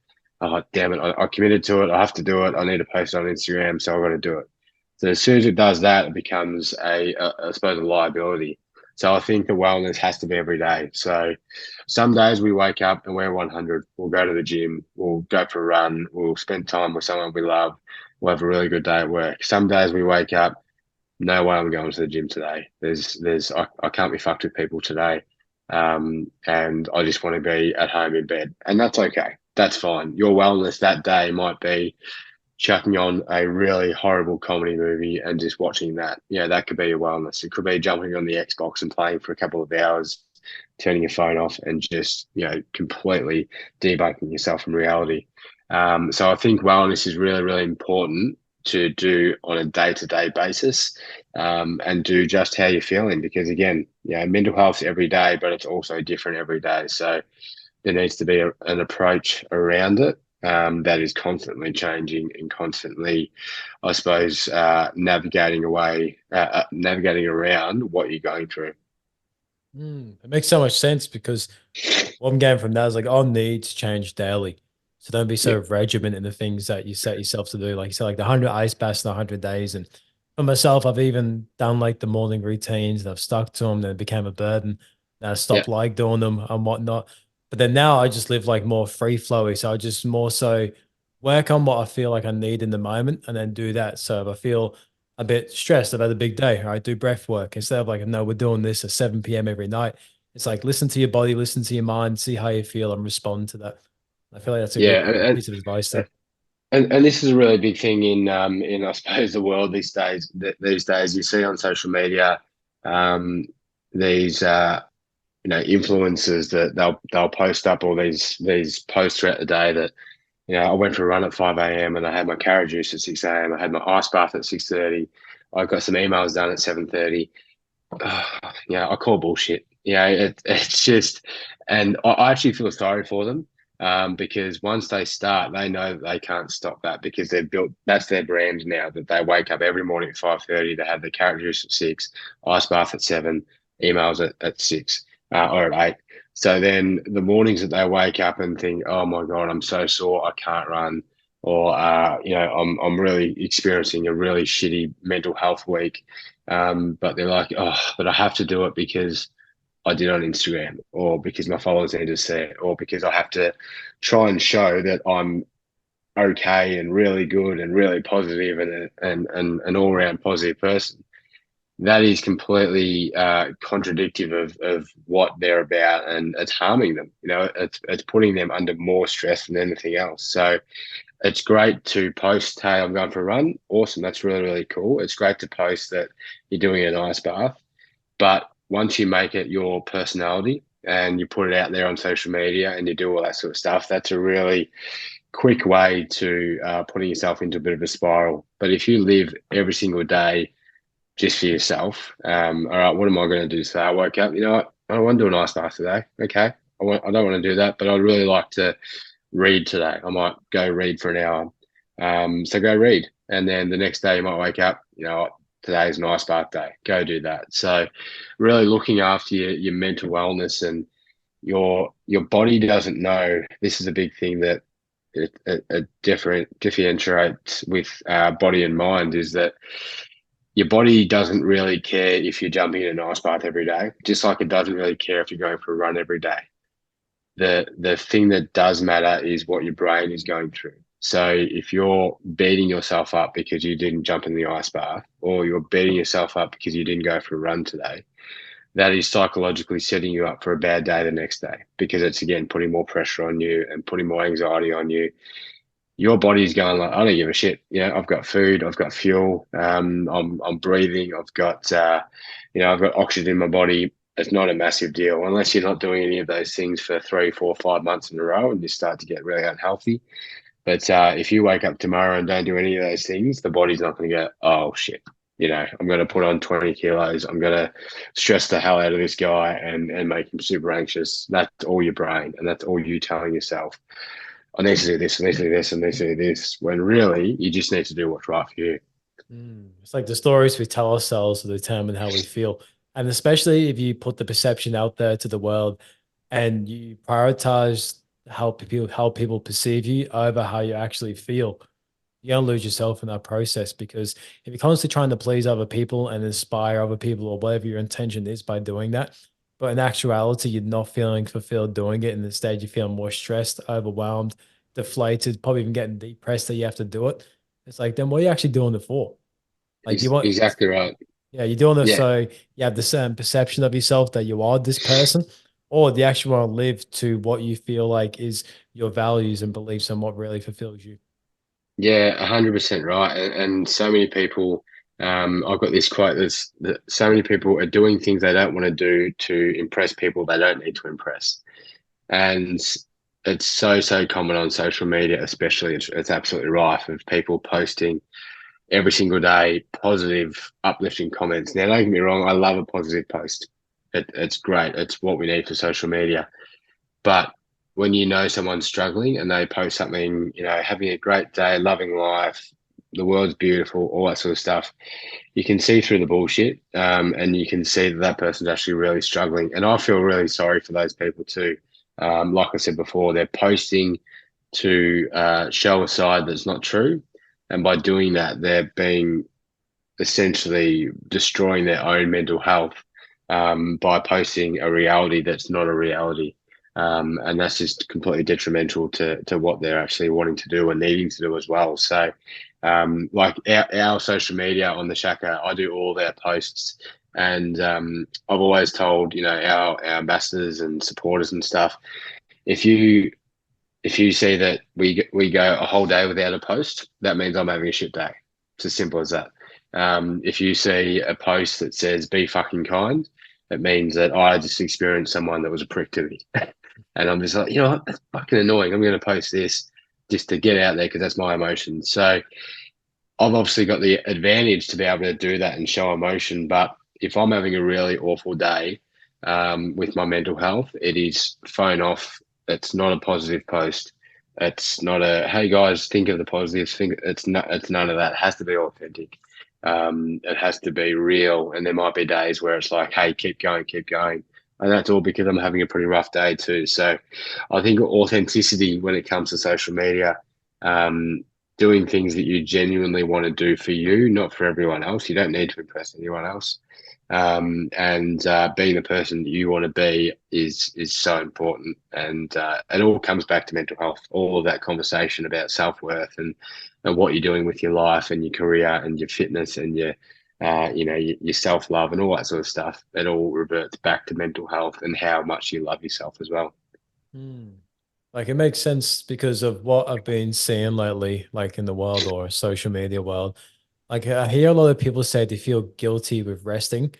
oh, damn it, I committed to it. I have to do it. I need to post it on Instagram, so I've got to do it. So as soon as it does that, it becomes I suppose, a liability. So I think the wellness has to be every day. So some days we wake up and we're 100. We'll go to the gym. We'll go for a run. We'll spend time with someone we love. We'll have a really good day at work. Some days we wake up, no way I'm going to the gym today. I can't be fucked with people today. And I just want to be at home in bed. And that's okay. That's fine. Your wellness that day might be chucking on a really horrible comedy movie and just watching that. Yeah, that could be your wellness. It could be jumping on the Xbox and playing for a couple of hours, turning your phone off, and just completely debunking yourself from reality. So I think wellness is really, really important to do on a day-to-day basis, and do just how you're feeling, because again, mental health every day, but it's also different every day. So there needs to be an approach around it, that is constantly changing and constantly, I suppose, navigating around what you're going through. It makes so much sense because what I'm getting from that is like, our needs change daily. So don't be Yeah, so regimented in the things that you set yourself to do. Like you said, like the 100 ice baths in 100 days. And for myself, I've even done like the morning routines and I've stuck to them. Then it became a burden. And I yeah, stopped like doing them and whatnot. But then now I just live like more free flowy. So I just more so work on what I feel like I need in the moment and then do that. So if I feel a bit stressed, I've had a big day, or I do breath work instead of like, no, we're doing this at 7 p.m. every night. It's like, listen to your body, listen to your mind, see how you feel and respond to that. I feel like that's a good yeah, and, piece of advice there. and this is a really big thing in I suppose the world these days. These days, you see on social media, um, these influencers that they'll post up all these posts throughout the day that, I went for a run at 5 a.m. and I had my carrot juice at 6 a.m. I had my ice bath at 6:30. I got some emails done at 7:30. Yeah, I call bullshit. It's just, and I actually feel sorry for them, because once they start, they know that they can't stop that, because they've built, that's their brand now, that they wake up every morning at 5:30, they have the carrot juice at 6, ice bath at 7, emails at 6, or at 8. So then the mornings that they wake up and think, oh my God, I'm so sore, I can't run, or I'm really experiencing a really shitty mental health week. But they're like, oh, but I have to do it because I did on Instagram, or because my followers need to see it, or because I have to try and show that I'm okay and really good and really positive and an all round positive person. That is completely contradictive of what they're about, and it's harming them. It's putting them under more stress than anything else. So it's great to post, hey, I'm going for a run. Awesome. That's really, really cool. It's great to post that you're doing an ice bath. But once you make it your personality and you put it out there on social media and you do all that sort of stuff, that's a really quick way to putting yourself into a bit of a spiral. But if you live every single day just for yourself, all right, what am I going to do today? I woke up, I don't want to do an ice bath today. Okay. I don't want to do that, but I'd really like to read today. I might go read for an hour. So go read. And then the next day you might wake up, today's an ice bath day. Go do that. So really looking after your mental wellness, and your body doesn't know. This is a big thing that it differentiates with body and mind, is that your body doesn't really care if you're jumping in an ice bath every day, just like it doesn't really care if you're going for a run every day. The thing that does matter is what your brain is going through. So if you're beating yourself up because you didn't jump in the ice bath, or you're beating yourself up because you didn't go for a run today, that is psychologically setting you up for a bad day the next day, because it's again putting more pressure on you and putting more anxiety on you. Your body's going like, I don't give a shit. I've got food, I've got fuel, I'm breathing, I've got oxygen in my body. It's not a massive deal unless you're not doing any of those things for 3, 4, 5 months in a row and you start to get really unhealthy. But if you wake up tomorrow and don't do any of those things, the body's not going to go, oh shit, I'm going to put on 20 kilos. I'm going to stress the hell out of this guy and make him super anxious. That's all your brain, and that's all you telling yourself. I need to do this, I need to do this, I need to do this, when really you just need to do what's right for you. It's like the stories we tell ourselves to determine how we feel. And especially if you put the perception out there to the world and you prioritize how people perceive you over how you actually feel, you're gonna lose yourself in that process. Because if you're constantly trying to please other people and inspire other people, or whatever your intention is by doing that, but in actuality you're not feeling fulfilled doing it, and instead you feel more stressed, overwhelmed, deflated, probably even getting depressed that you have to do it. It's like, then what are you actually doing it for? Like you want, Exactly right. yeah, you're doing this Yeah, so you have the certain perception of yourself that you are this person, or do you actually want to live to what you feel like is your values and beliefs and what really fulfills you? Yeah, 100% right. And so many people, I've got this quote that so many people are doing things they don't want to do to impress people they don't need to impress. And it's so common on social media, especially. It's absolutely rife of people posting every single day positive, uplifting comments. Now, don't get me wrong, I love a positive post. It's great. It's what we need for social media. But when you know someone's struggling and they post something, having a great day, loving life, the world's beautiful, all that sort of stuff, you can see through the bullshit, and you can see that that person's actually really struggling. And I feel really sorry for those people too. Like I said before, they're posting to show a side that's not true. And by doing that, they're being essentially destroying their own mental health by posting a reality that's not a reality. And that's just completely detrimental to what they're actually wanting to do and needing to do as well. So, like our social media on the Shaka, I do all their posts, and I've always told our ambassadors and supporters and stuff, if you see that we go a whole day without a post, that means I'm having a shit day. It's as simple as that. If you see a post that says "be fucking kind," it means that I just experienced someone that was a prick to me, and I'm just like, what? That's fucking annoying. I'm going to post this just to get out there because that's my emotion. So I've obviously got the advantage to be able to do that and show emotion. But if I'm having a really awful day with my mental health, it is phone off. It's not a positive post. It's not a hey guys, think of the positives. It's not. It's none of that. It has to be authentic. It has to be real. And there might be days where it's like, hey, keep going, keep going. And that's all because I'm having a pretty rough day too. So I think authenticity when it comes to social media, doing things that you genuinely want to do for you, not for everyone else. You don't need to impress anyone else. And being the person that you want to be is so important. And it all comes back to mental health. All of that conversation about self-worth and what you're doing with your life and your career and your fitness and your your self-love and all that sort of stuff. It all reverts back to mental health and how much you love yourself as well. Like it makes sense because of what I've been seeing lately, like in the world or social media world. Like I hear a lot of people say they feel guilty with resting.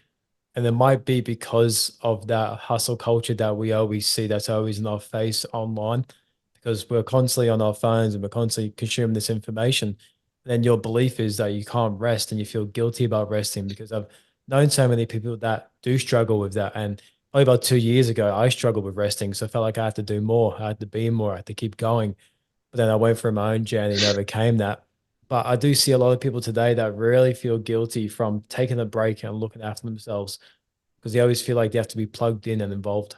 And it might be because of that hustle culture that we always see that's always in our face online, because we're constantly on our phones and we're constantly consuming this information. Then your belief is that you can't rest and you feel guilty about resting, because I've known so many people that do struggle with that. And probably about 2 years ago, I struggled with resting. So I felt like I had to do more. I had to be more. I had to keep going. But then I went through my own journey and overcame that. But I do see a lot of people today that really feel guilty from taking a break and looking after themselves, because they always feel like they have to be plugged in and involved.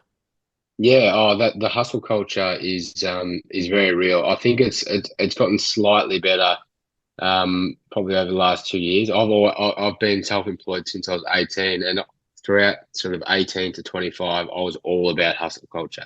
Yeah, that the hustle culture is very real. I think it's gotten slightly better probably over the last 2 years. I've been self-employed since I was 18, and throughout sort of 18 to 25, I was all about hustle culture.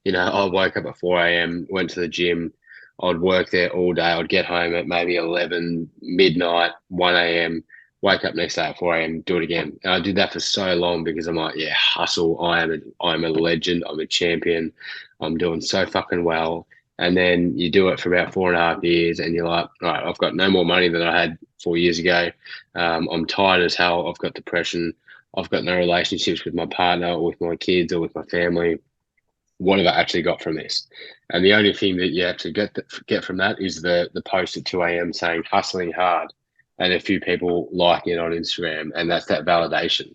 I woke up at 4 a.m., went to the gym, I'd work there all day. I'd get home at maybe 11, midnight, 1 a.m., wake up next day at 4 a.m., do it again. And I did that for so long because I'm like, yeah, hustle. I'm a legend. I'm a champion. I'm doing so fucking well. And then you do it for about 4.5 years and you're like, all right, I've got no more money than I had 4 years ago. I'm tired as hell. I've got depression. I've got no relationships with my partner or with my kids or with my family. What have I actually got from this? And the only thing that you actually get from that is the post at 2 a.m. saying hustling hard and a few people liking it on Instagram. And that's that validation.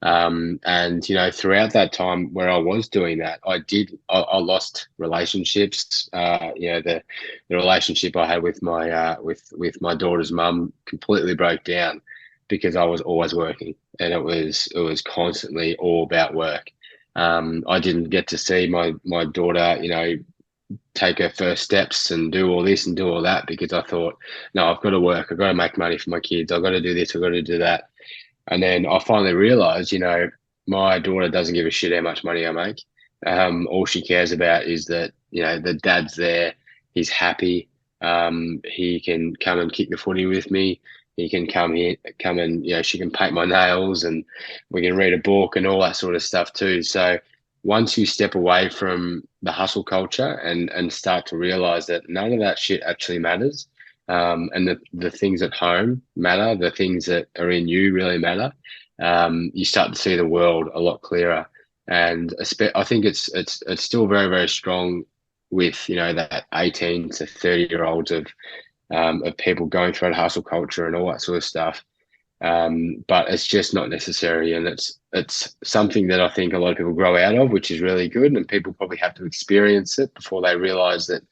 And throughout that time where I was doing that, I lost relationships. The relationship I had with my with my daughter's mum completely broke down because I was always working, and it was constantly all about work. I didn't get to see my daughter, take her first steps and do all this and do all that because I thought, no, I've got to work. I've got to make money for my kids. I've got to do this. I've got to do that. And then I finally realized, my daughter doesn't give a shit how much money I make. All she cares about is that, the dad's there. He's happy. He can come and kick the footy with me. He can come and, she can paint my nails and we can read a book and all that sort of stuff too. So once you step away from the hustle culture and start to realize that none of that shit actually matters, and the things at home matter, the things that are in you really matter, you start to see the world a lot clearer. And I think it's still very, very strong with, that 18 to 30-year-olds of people going through a hustle culture and all that sort of stuff. But it's just not necessary, and it's something that I think a lot of people grow out of, which is really good. And people probably have to experience it before they realize that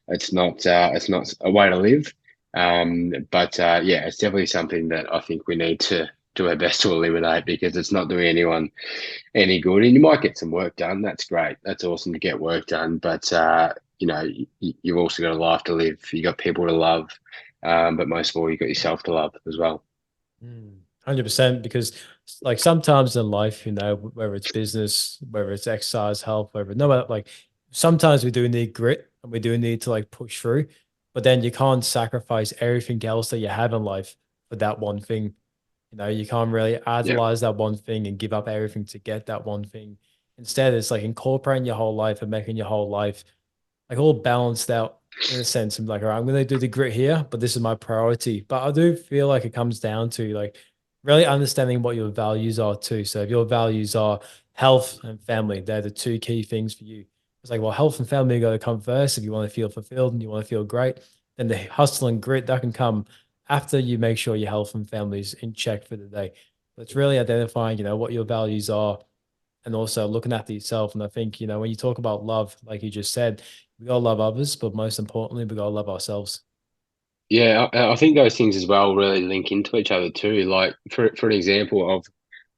it's not a way to live. But it's definitely something that I think we need to do our best to eliminate, because it's not doing anyone any good. And you might get some work done. That's great. That's awesome to get work done. But you've also got a life to live. You got people to love, but most of all, you got yourself to love as well. 100%, because like sometimes in life, whether it's business, whether it's exercise, health, whatever, no matter, like sometimes we do need grit and we do need to like push through, but then you can't sacrifice everything else that you have in life for that one thing. You can't really idolize that one thing and give up everything to get that one thing. Instead, it's like incorporating your whole life and making your whole life like all balanced out in a sense. I'm like, all right, I'm going to do the grit here, but this is my priority. But I do feel like it comes down to like really understanding what your values are too. So if your values are health and family, they're the two key things for you. It's like, well, health and family got to come first. If you want to feel fulfilled and you want to feel great, then the hustle and grit that can come after you make sure your health and family is in check for the day. But it's really identifying, what your values are, and also looking after yourself. And I think, when you talk about love, like you just said, we gotta love others, but most importantly, we gotta love ourselves. Yeah, I think those things as well really link into each other too. Like for an example,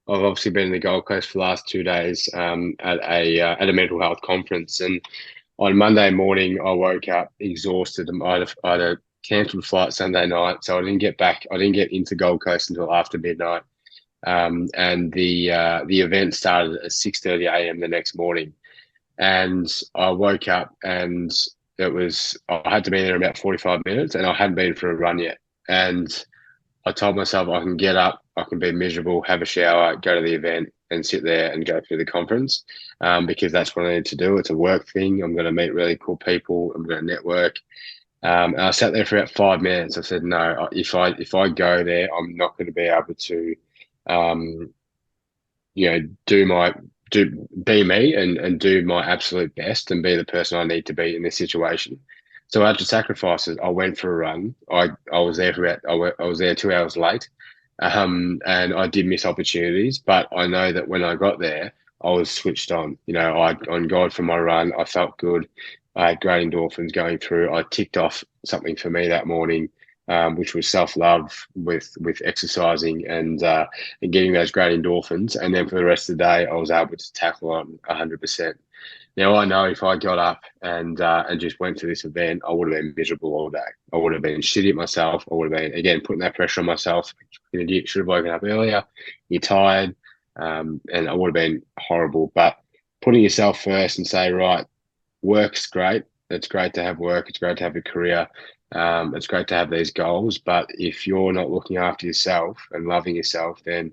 I've obviously been in the Gold Coast for the last 2 days at a mental health conference, and on Monday morning I woke up exhausted. I had a cancelled flight Sunday night, so I didn't get back. I didn't get into Gold Coast until after midnight, and the event started at 6:30 a.m. the next morning, and I woke up and I had to be there in about 45 minutes, and I hadn't been for a run yet. And I told myself I can get up, I can be miserable, have a shower, go to the event and sit there and go through the conference, because that's what I need to do. It's a work thing. I'm going to meet really cool people. I'm going to network. And I sat there for about 5 minutes. I said, no, if I go there, I'm not going to be able to, be me and do my absolute best and be the person I need to be in this situation. So I had to sacrifice it. I went for a run. I was there I was there 2 hours late, and I did miss opportunities. But I know that when I got there, I was switched on. I'd on God for my run. I felt good. I had great endorphins going through. I ticked off something for me that morning, which was self-love with exercising and getting those great endorphins. And then for the rest of the day, I was able to tackle on 100%. Now I know if I got up and just went to this event, I would have been miserable all day. I would have been shitty at myself. I would have been, again, putting that pressure on myself. You should have woken up earlier. You're tired, and I would have been horrible. But putting yourself first and say, right, work's great. It's great to have work. It's great to have a career. It's great to have these goals. But if you're not looking after yourself and loving yourself, then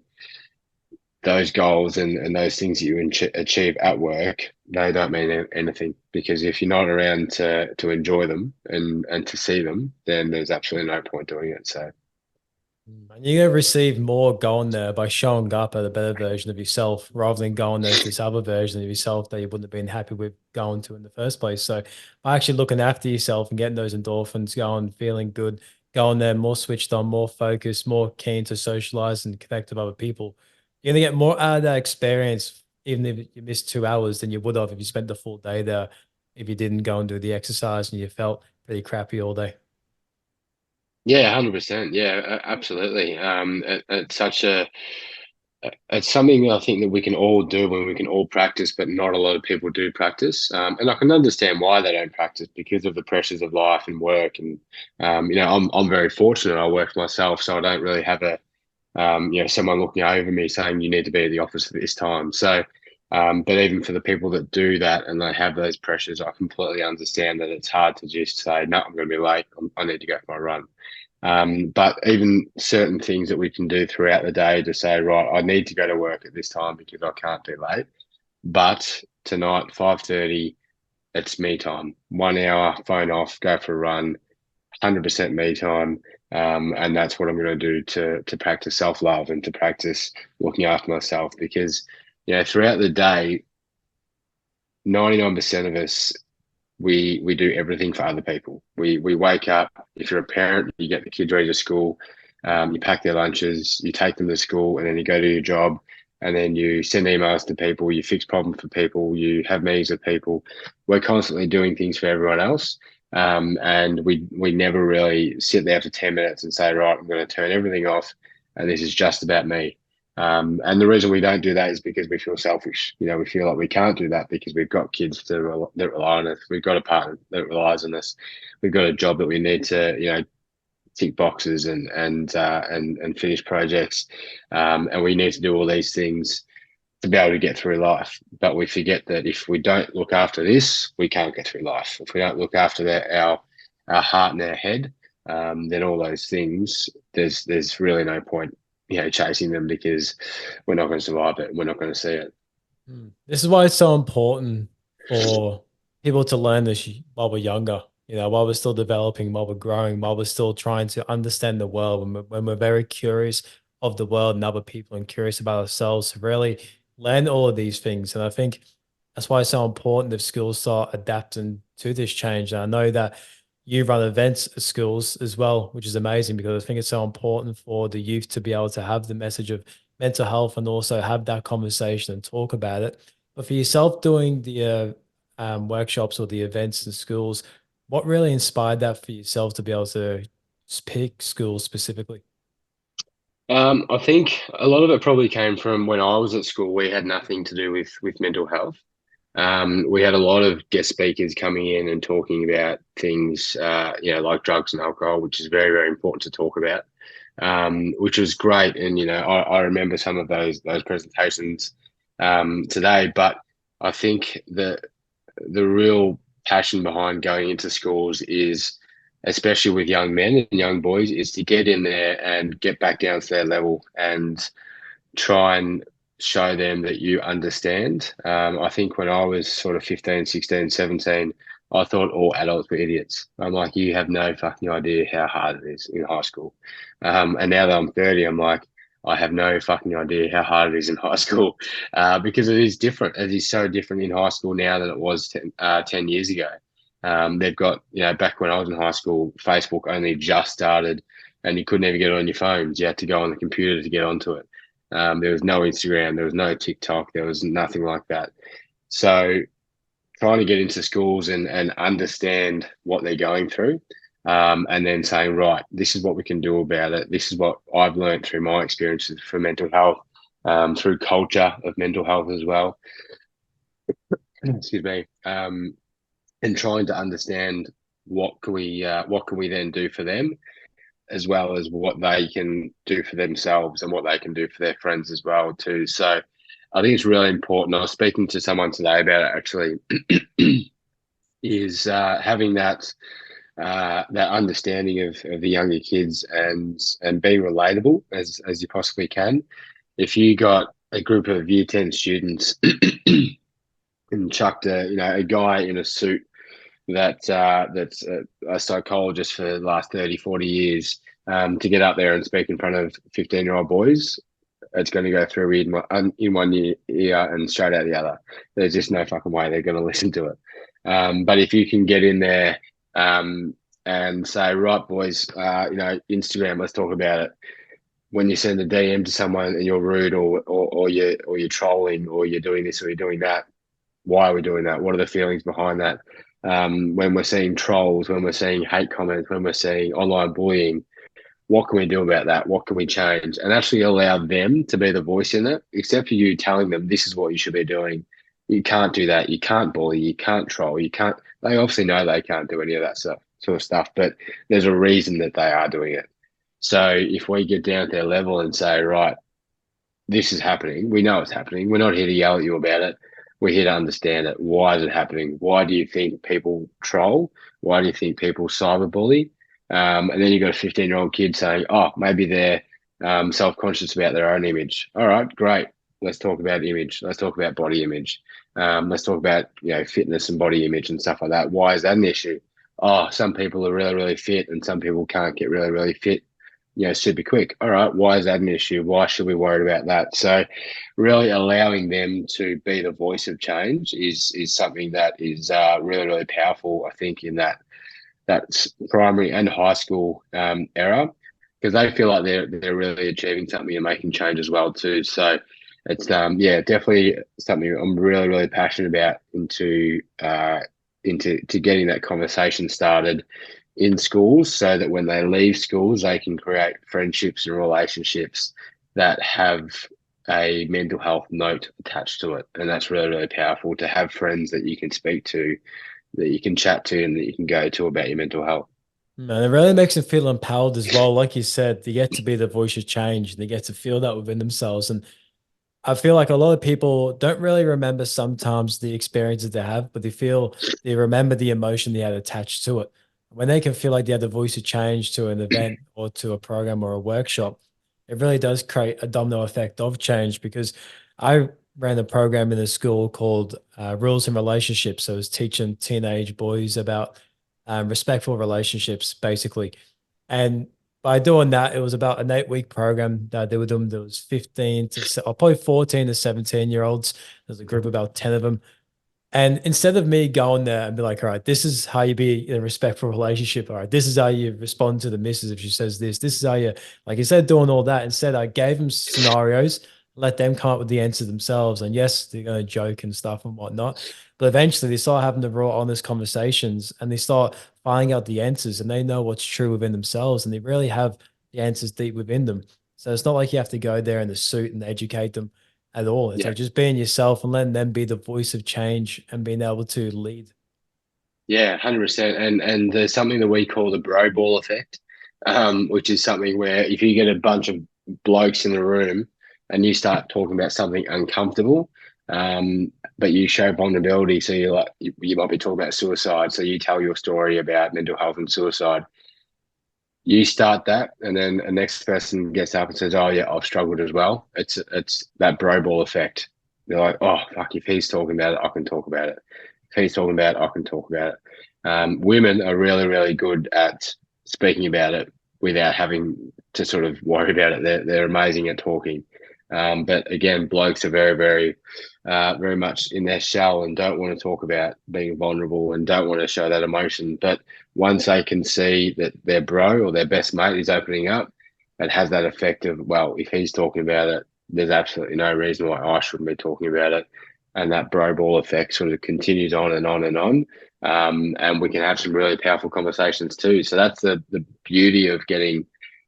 those goals and those things that you achieve at work, they don't mean anything, because if you're not around to enjoy them and to see them, then there's absolutely no point doing it. So And you're going to receive more going there by showing up at a better version of yourself rather than going there to this other version of yourself that you wouldn't have been happy with going to in the first place. So by actually looking after yourself and getting those endorphins going, feeling good, going there more switched on, more focused, more keen to socialize and connect with other people, you're going to get more out of that experience, even if you missed 2 hours, than you would have if you spent the full day there, if you didn't go and do the exercise and you felt pretty crappy all day. yeah, 100%. Yeah, absolutely. It's something that I think that we can all do and we can all practice, but not a lot of people do practice. And I can understand why they don't practice, because of the pressures of life and work. And I'm very fortunate. I work myself, so I don't really have someone looking over me saying you need to be at the office at this time. So, but even for the people that do that and they have those pressures, I completely understand that it's hard to just say, no, I'm going to be late. I need to go for my run. But even certain things that we can do throughout the day to say, right, I need to go to work at this time because I can't be late. But tonight, 5:30, it's me time. 1 hour, phone off, go for a run, 100% me time. And that's what I'm going to do to practice self-love and to practice looking after myself, because, throughout the day, 99% of us, we do everything for other people. We wake up. If you're a parent, you get the kids ready to school, you pack their lunches, you take them to school, and then you go to your job, and then you send emails to people, you fix problems for people, you have meetings with people. We're constantly doing things for everyone else, and we never really sit there for 10 minutes and say, right, I'm going to turn everything off, and this is just about me. And the reason we don't do that is because we feel selfish. We feel like we can't do that because we've got kids that rely on us. We've got a partner that relies on us. We've got a job that we need to, tick boxes and finish projects. And we need to do all these things to be able to get through life. But we forget that if we don't look after this, we can't get through life. If we don't look after our heart and our head, then all those things, there's really no point chasing them, because we're not going to survive it. We're not going to see it. This is why it's so important for people to learn this while we're younger, while we're still developing, while we're growing, while we're still trying to understand the world, when we're very curious of the world and other people and curious about ourselves, to really learn all of these things. And I think that's why it's so important that schools start adapting to this change. And I know that you run events at schools as well, which is amazing, because I think it's so important for the youth to be able to have the message of mental health and also have that conversation and talk about it. But for yourself doing the workshops or the events in schools, what really inspired that for yourself to be able to pick schools specifically? I think a lot of it probably came from when I was at school. We had nothing to do with mental health. We had a lot of guest speakers coming in and talking about things, like drugs and alcohol, which is very, very important to talk about, which was great. And, I remember some of those presentations today. But I think the real passion behind going into schools is, especially with young men and young boys, is to get in there and get back down to their level and try and show them that you understand. I think when I was sort of 15, 16, 17, I thought all adults were idiots. I'm like, you have no fucking idea how hard it is in high school. And now that I'm 30, I'm like, I have no fucking idea how hard it is in high school, because it is different. It is so different in high school now than it was 10 years ago. They've got, back when I was in high school, Facebook only just started and you couldn't even get it on your phones. You had to go on the computer to get onto it. There was no Instagram, there was no TikTok, there was nothing like that. So trying to get into schools and understand what they're going through, and then saying, right, this is what we can do about it. This is what I've learned through my experiences for mental health, through culture of mental health as well. Excuse me. And trying to understand what can we then do for them, as well as what they can do for themselves and what they can do for their friends as well too. So I think it's really important. I was speaking to someone today about it actually, is having that understanding of the younger kids and being relatable as you possibly can. If you got a group of Year 10 students and chucked a guy in a suit that's a psychologist for the last 30, 40 years, to get up there and speak in front of 15-year-old boys, it's going to go through in one ear and straight out the other. There's just no fucking way they're going to listen to it. But if you can get in there and say, right, boys, Instagram, let's talk about it. When you send a DM to someone and you're rude or you're trolling or you're doing this or you're doing that, why are we doing that? What are the feelings behind that? When we're seeing trolls, when we're seeing hate comments, when we're seeing online bullying, what can we do about that? What can we change? And actually allow them to be the voice in it, except for you telling them this is what you should be doing. You can't do that. You can't bully. You can't troll. You can't. They obviously know they can't do any of that sort of stuff, but there's a reason that they are doing it. So if we get down to their level and say, right, this is happening, we know it's happening. We're not here to yell at you about it. We're here to understand it. Why is it happening? Why do you think people troll? Why do you think people cyberbully? And then you've got a 15-year-old kid saying, oh, maybe they're self-conscious about their own image. All right, great. Let's talk about image. Let's talk about body image. Let's talk about fitness and body image and stuff like that. Why is that an issue? oh, some people are really, really fit and some people can't get really, really fit, super quick. All right, why is that an issue? Why should we worry about that? So really allowing them to be the voice of change is something that is really, really powerful, I think, in that's primary and high school era, because they feel like they're really achieving something and making change as well too. So it's definitely something I'm really, really passionate about into getting that conversation started in schools, so that when they leave schools they can create friendships and relationships that have a mental health note attached to it. And that's really, really powerful, to have friends that you can speak to, that you can chat to, and that you can go to about your mental health. Man, it really makes them feel empowered as well. Like you said, they get to be the voice of change. They get to feel that within themselves. And I feel like a lot of people don't really remember sometimes the experiences they have, but they remember the emotion they had attached to it. When they can feel like they had the voice of change to an event or to a program or a workshop, it really does create a domino effect of change. Because I ran a program in a school called Rules and Relationships. So it was teaching teenage boys about respectful relationships, basically. And by doing that, it was about an 8-week program that they were doing. There was 15 to, or probably 14 to 17-year-olds. There's a group of about 10 of them. And instead of me going there and be like, all right, this is how you be in a respectful relationship. All right, this is how you respond to the missus if she says this. This is how you, like, instead of doing all that, instead I gave them scenarios, let them come up with the answer themselves. And yes, they're going to joke and stuff and whatnot. But eventually they start having the raw, honest conversations and they start finding out the answers, and they know what's true within themselves, and they really have the answers deep within them. So it's not like you have to go there in the suit and educate them at all. It's Yeah. like just being yourself and letting them be the voice of change and being able to lead. Yeah, 100%. And there's something that we call the bro ball effect, which is something where if you get a bunch of blokes in the room and you start talking about something uncomfortable, but you show vulnerability, so you might be talking about suicide, so you tell your story about mental health and suicide. You start that, and then the next person gets up and says, "Oh yeah, I've struggled as well." It's that bro ball effect. They're like, "Oh fuck, if he's talking about it, I can talk about it. If he's talking about it, I can talk about it." Women are really, really good at speaking about it without having to sort of worry about it. They're amazing at talking. But again, blokes are very, very, very much in their shell and don't want to talk about being vulnerable and don't want to show that emotion. But once they can see that their bro or their best mate is opening up, it has that effect of, well, if he's talking about it, there's absolutely no reason why I shouldn't be talking about it. And that bro ball effect sort of continues on and on and on. And we can have some really powerful conversations too. So that's the beauty of getting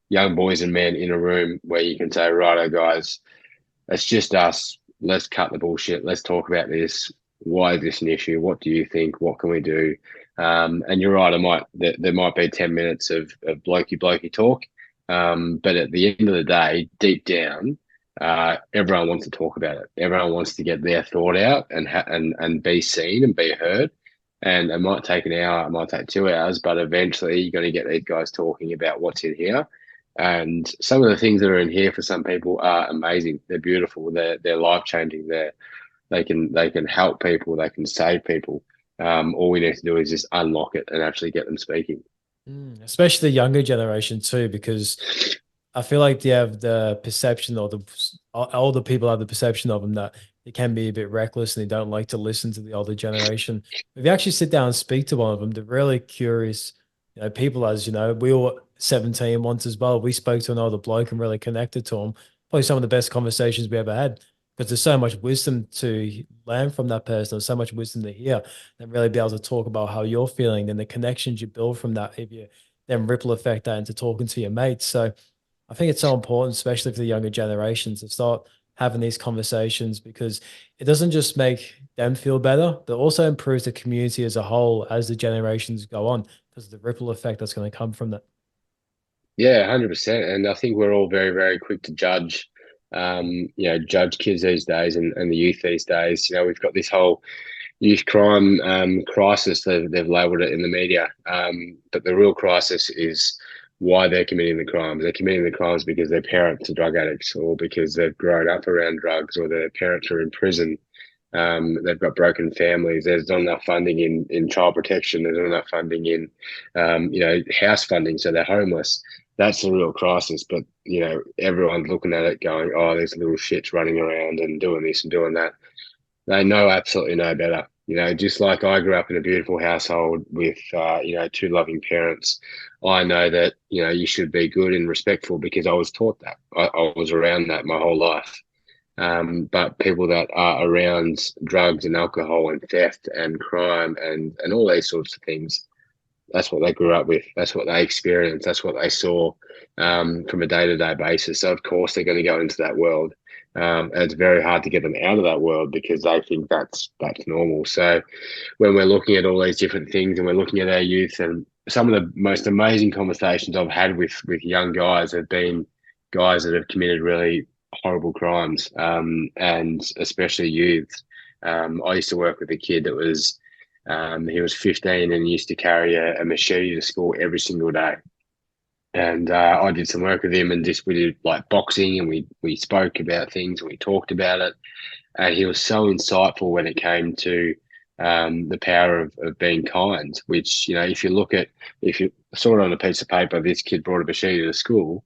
young boys and men in a room where you can say, righto, guys, it's just us. Let's cut the bullshit. Let's talk about this. Why is this an issue? What do you think? What can we do? And you're right. There might be 10 minutes of blokey talk, but at the end of the day, deep down, everyone wants to talk about it. Everyone wants to get their thought out and be seen and be heard. And it might take an hour, it might take 2 hours, but eventually you're going to get these guys talking about what's in here. And some of the things that are in here for some people are amazing. They're beautiful. They're life changing. They can help people. They can save people. All we need to do is just unlock it and actually get them speaking. Especially the younger generation too, because I feel like they have the perception, or the older people have the perception of them, that they can be a bit reckless and they don't like to listen to the older generation. If you actually sit down and speak to one of them, they're really curious, people. As you know, we were 17 once as well. We spoke to an older bloke and really connected to him. Probably some of the best conversations we ever had, because there's so much wisdom to learn from that person. There's so much wisdom to hear, and really be able to talk about how you're feeling and the connections you build from that. If you then ripple effect that into talking to your mates. So I think it's so important, especially for the younger generations, to start having these conversations, because it doesn't just make them feel better, but also improves the community as a whole as the generations go on, because of the ripple effect that's going to come from that. Yeah, 100%. And I think we're all very, very quick to judge, judge kids these days and the youth these days. We've got this whole youth crime crisis. They've labelled it in the media. But the real crisis is why they're committing the crimes. They're committing the crimes because their parents are drug addicts, or because they've grown up around drugs, or their parents are in prison. They've got broken families. There's not enough funding in child protection. There's not enough funding in, house funding. So they're homeless. That's a real crisis. But, everyone's looking at it going, oh, there's little shits running around and doing this and doing that. They know absolutely no better. Just like I grew up in a beautiful household with, two loving parents, I know that, you should be good and respectful because I was taught that. I was around that my whole life. But people that are around drugs and alcohol and theft and crime and all these sorts of things, that's what they grew up with. That's what they experienced. That's what they saw from a day-to-day basis. So, of course, they're going to go into that world. And it's very hard to get them out of that world because they think that's normal. So when we're looking at all these different things and we're looking at our youth, and some of the most amazing conversations I've had with young guys have been guys that have committed really horrible crimes, and especially youth. I used to work with a kid that was, he was 15 and he used to carry a machete to school every single day. And I did some work with him, and we did like boxing, and we spoke about things and we talked about it. And he was so insightful when it came to the power of being kind, which, if you saw it on a piece of paper, this kid brought a machete to school,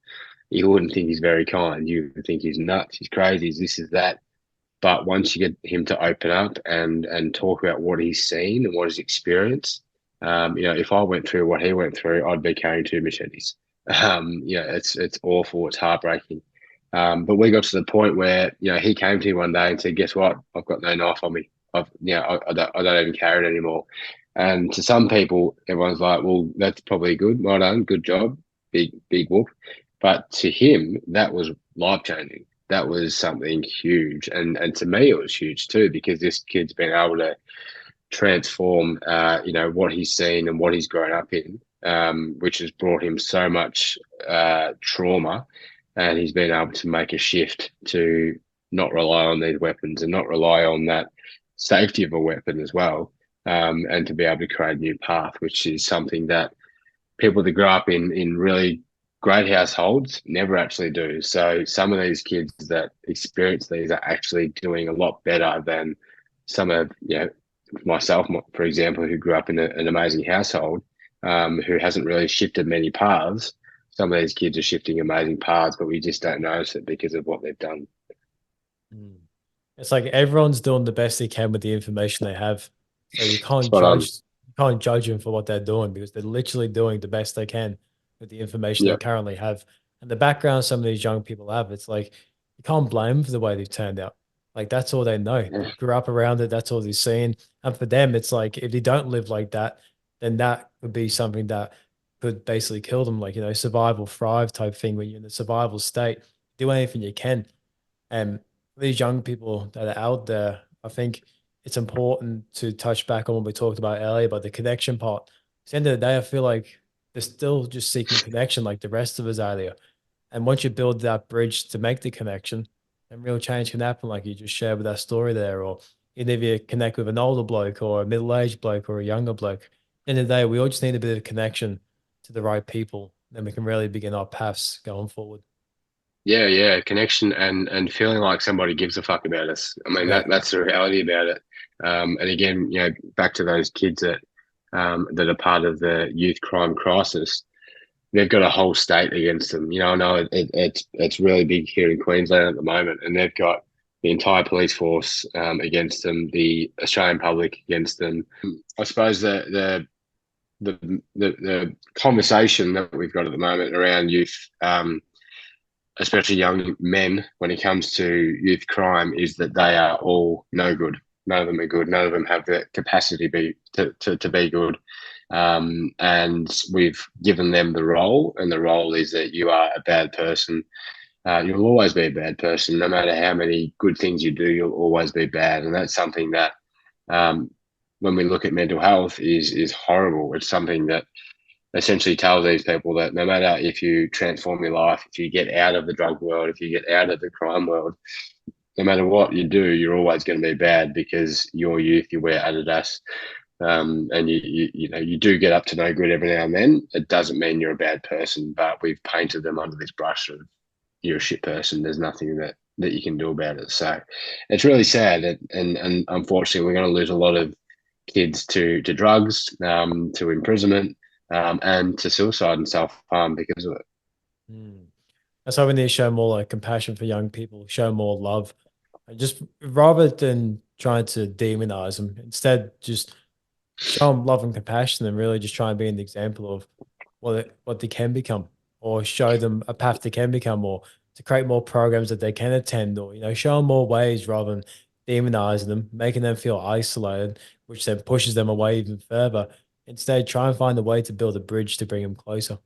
you wouldn't think he's very kind. You would think he's nuts, he's crazy, he's this, is that. But once you get him to open up and talk about what he's seen and what he's experienced, if I went through what he went through, I'd be carrying two machetes. It's awful, it's heartbreaking. But we got to the point where, he came to me one day and said, guess what? I've got no knife on me. I don't even carry it anymore. And to some people, everyone's like, well, that's probably good. Well done. Good job. Big whoop. But to him, that was life-changing. That was something huge. And to me, it was huge too, because this kid's been able to transform, what he's seen and what he's grown up in, which has brought him so much trauma. And he's been able to make a shift to not rely on these weapons and not rely on that safety of a weapon as well, and to be able to create a new path, which is something that people that grow up in really great households never actually do. So some of these kids that experience these are actually doing a lot better than some of, myself, for example, who grew up in an amazing household, who hasn't really shifted many paths. Some of these kids are shifting amazing paths, but we just don't notice it because of what they've done. It's like everyone's doing the best they can with the information they have. So you can't judge them for what they're doing, because they're literally doing the best they can with the information they currently have. And the background some of these young people have, it's like you can't blame them for the way they've turned out. Like, that's all they know. They grew up around it. That's all they've seen. And for them, it's like, if they don't live like that, then that could be something that could basically kill them. Like, survival thrive type thing, where you're in the survival state, do anything you can. And these young people that are out there, I think it's important to touch back on what we talked about earlier about the connection part. At the end of the day, I feel like they're still just seeking connection like the rest of us out there. And once you build that bridge to make the connection, then real change can happen, like you just shared with that story there. Or even if you connect with an older bloke or a middle-aged bloke or a younger bloke, at the end of the day, we all just need a bit of connection to the right people. Then we can really begin our paths going forward. Yeah, connection and feeling like somebody gives a fuck about us. I mean, that's the reality about it. And again, back to those kids that are part of the youth crime crisis, they've got a whole state against them. I know it's really big here in Queensland at the moment, and they've got the entire police force against them, the Australian public against them. I suppose the conversation that we've got at the moment around youth, especially young men, when it comes to youth crime, is that they are all no good. None of them are good. None of them have the capacity to be good. And we've given them the role, and the role is that you are a bad person. You'll always be a bad person. No matter how many good things you do, you'll always be bad. And that's something that, when we look at mental health, is horrible. It's something that essentially tells these people that no matter if you transform your life, if you get out of the drug world, if you get out of the crime world, no matter what you do, you're always going to be bad, because you're youth, you wear Adidas, and you do get up to no good every now and then. It doesn't mean you're a bad person, but we've painted them under this brush of you're a shit person. There's nothing that you can do about it. So it's really sad that, and unfortunately, we're going to lose a lot of kids to drugs, to imprisonment, and to suicide and self harm because of it. Mm. That's why we need to show more like compassion for young people, show more love, and just rather than trying to demonize them, instead just show them love and compassion, and really just try and be an example of what they can become, or show them a path they can become, or to create more programs that they can attend, or show them more ways rather than demonizing them, making them feel isolated, which then pushes them away even further. Instead, try and find a way to build a bridge to bring them closer.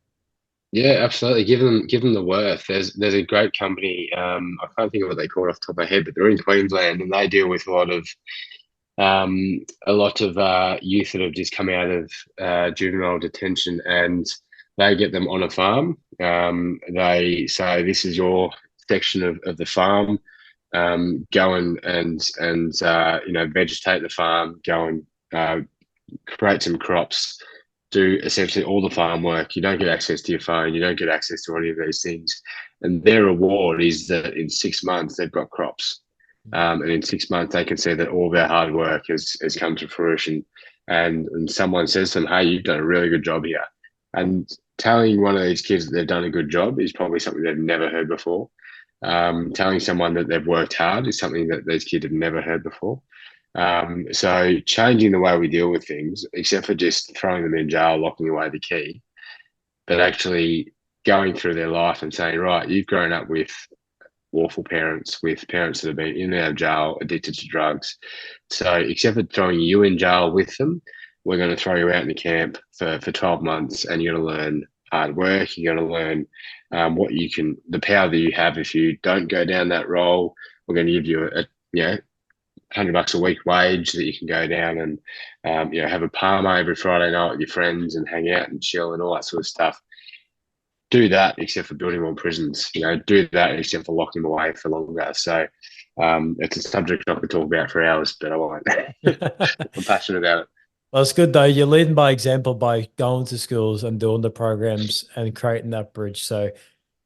Yeah, absolutely. Give them the worth. There's a great company. I can't think of what they call it off the top of my head, but they're in Queensland and they deal with a lot of youth that have just come out of juvenile detention, and they get them on a farm. They say, this is your section of the farm. Go and vegetate the farm. Go and create some crops. Do essentially all the farm work. You don't get access to your phone. You don't get access to any of these things. And their reward is that in 6 months they've got crops. And in 6 months, they can see that all their hard work has come to fruition. And someone says to them, hey, you've done a really good job here. And telling one of these kids that they've done a good job is probably something they've never heard before. Telling someone that they've worked hard is something that these kids have never heard before. So changing the way we deal with things, except for just throwing them in jail, locking away the key, but actually going through their life and saying, right, you've grown up with awful parents, with parents that have been in and out of jail, addicted to drugs. So except for throwing you in jail with them, we're going to throw you out in the camp for 12 months, and you're going to learn hard work. You're going to learn the power that you have if you don't go down that role. We're going to give you $100 a week wage that you can go down and have a palmer every Friday night with your friends and hang out and chill and all that sort of stuff. Do that except for building more prisons. Do that except for locking them away for longer. So it's a subject I could talk about for hours, but I won't. I'm passionate about it. Well, it's good though. You're leading by example by going to schools and doing the programs and creating that bridge. So,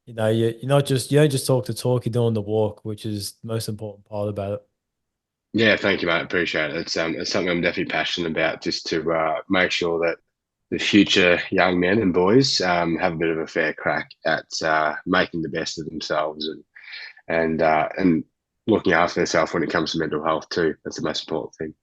you don't just talk the talk, you're doing the walk, which is the most important part about it. Yeah, thank you, mate. Appreciate it. It's something I'm definitely passionate about, just to make sure that the future young men and boys have a bit of a fair crack at making the best of themselves and looking after themselves when it comes to mental health too. That's the most important thing.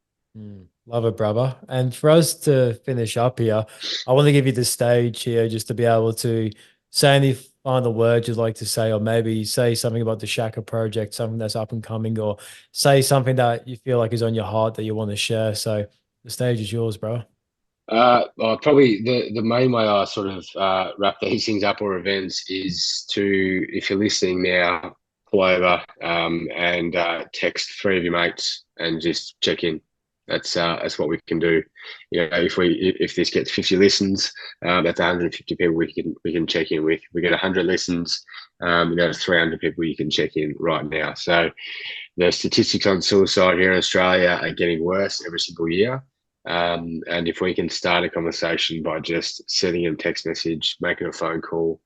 Love it, brother. And for us to finish up here, I want to give you the stage here just to be able to say any final words you'd like to say, or maybe say something about the Shaka Project, something that's up and coming, or say something that you feel like is on your heart that you want to share. So the stage is yours, bro. Probably the main way I sort of wrap these things up or events is to, if you're listening now, pull over and text 3 of your mates and just check in. That's what we can do. If this gets 50 listens, that's 150 people we can check in with. If we get 100 listens, that's 300 people you can check in right now. So the statistics on suicide here in Australia are getting worse every single year. And if we can start a conversation by just sending a text message, making a phone call,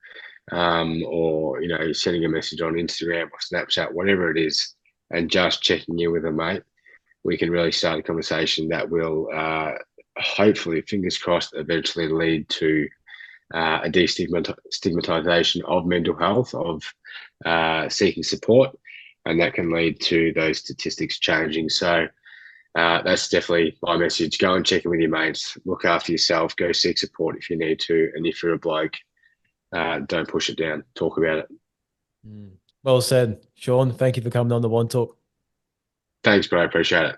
or sending a message on Instagram or Snapchat, whatever it is, and just checking in with a mate, we can really start a conversation that will hopefully, fingers crossed, eventually lead to a destigmatization of mental health, of seeking support, and that can lead to those statistics changing. So that's definitely my message. Go and check in with your mates, look after yourself, go seek support if you need to, and if you're a bloke, don't push it down, talk about it. Well said, Sean. Thank you for coming on the OneTalk. Thanks, bro. Appreciate it.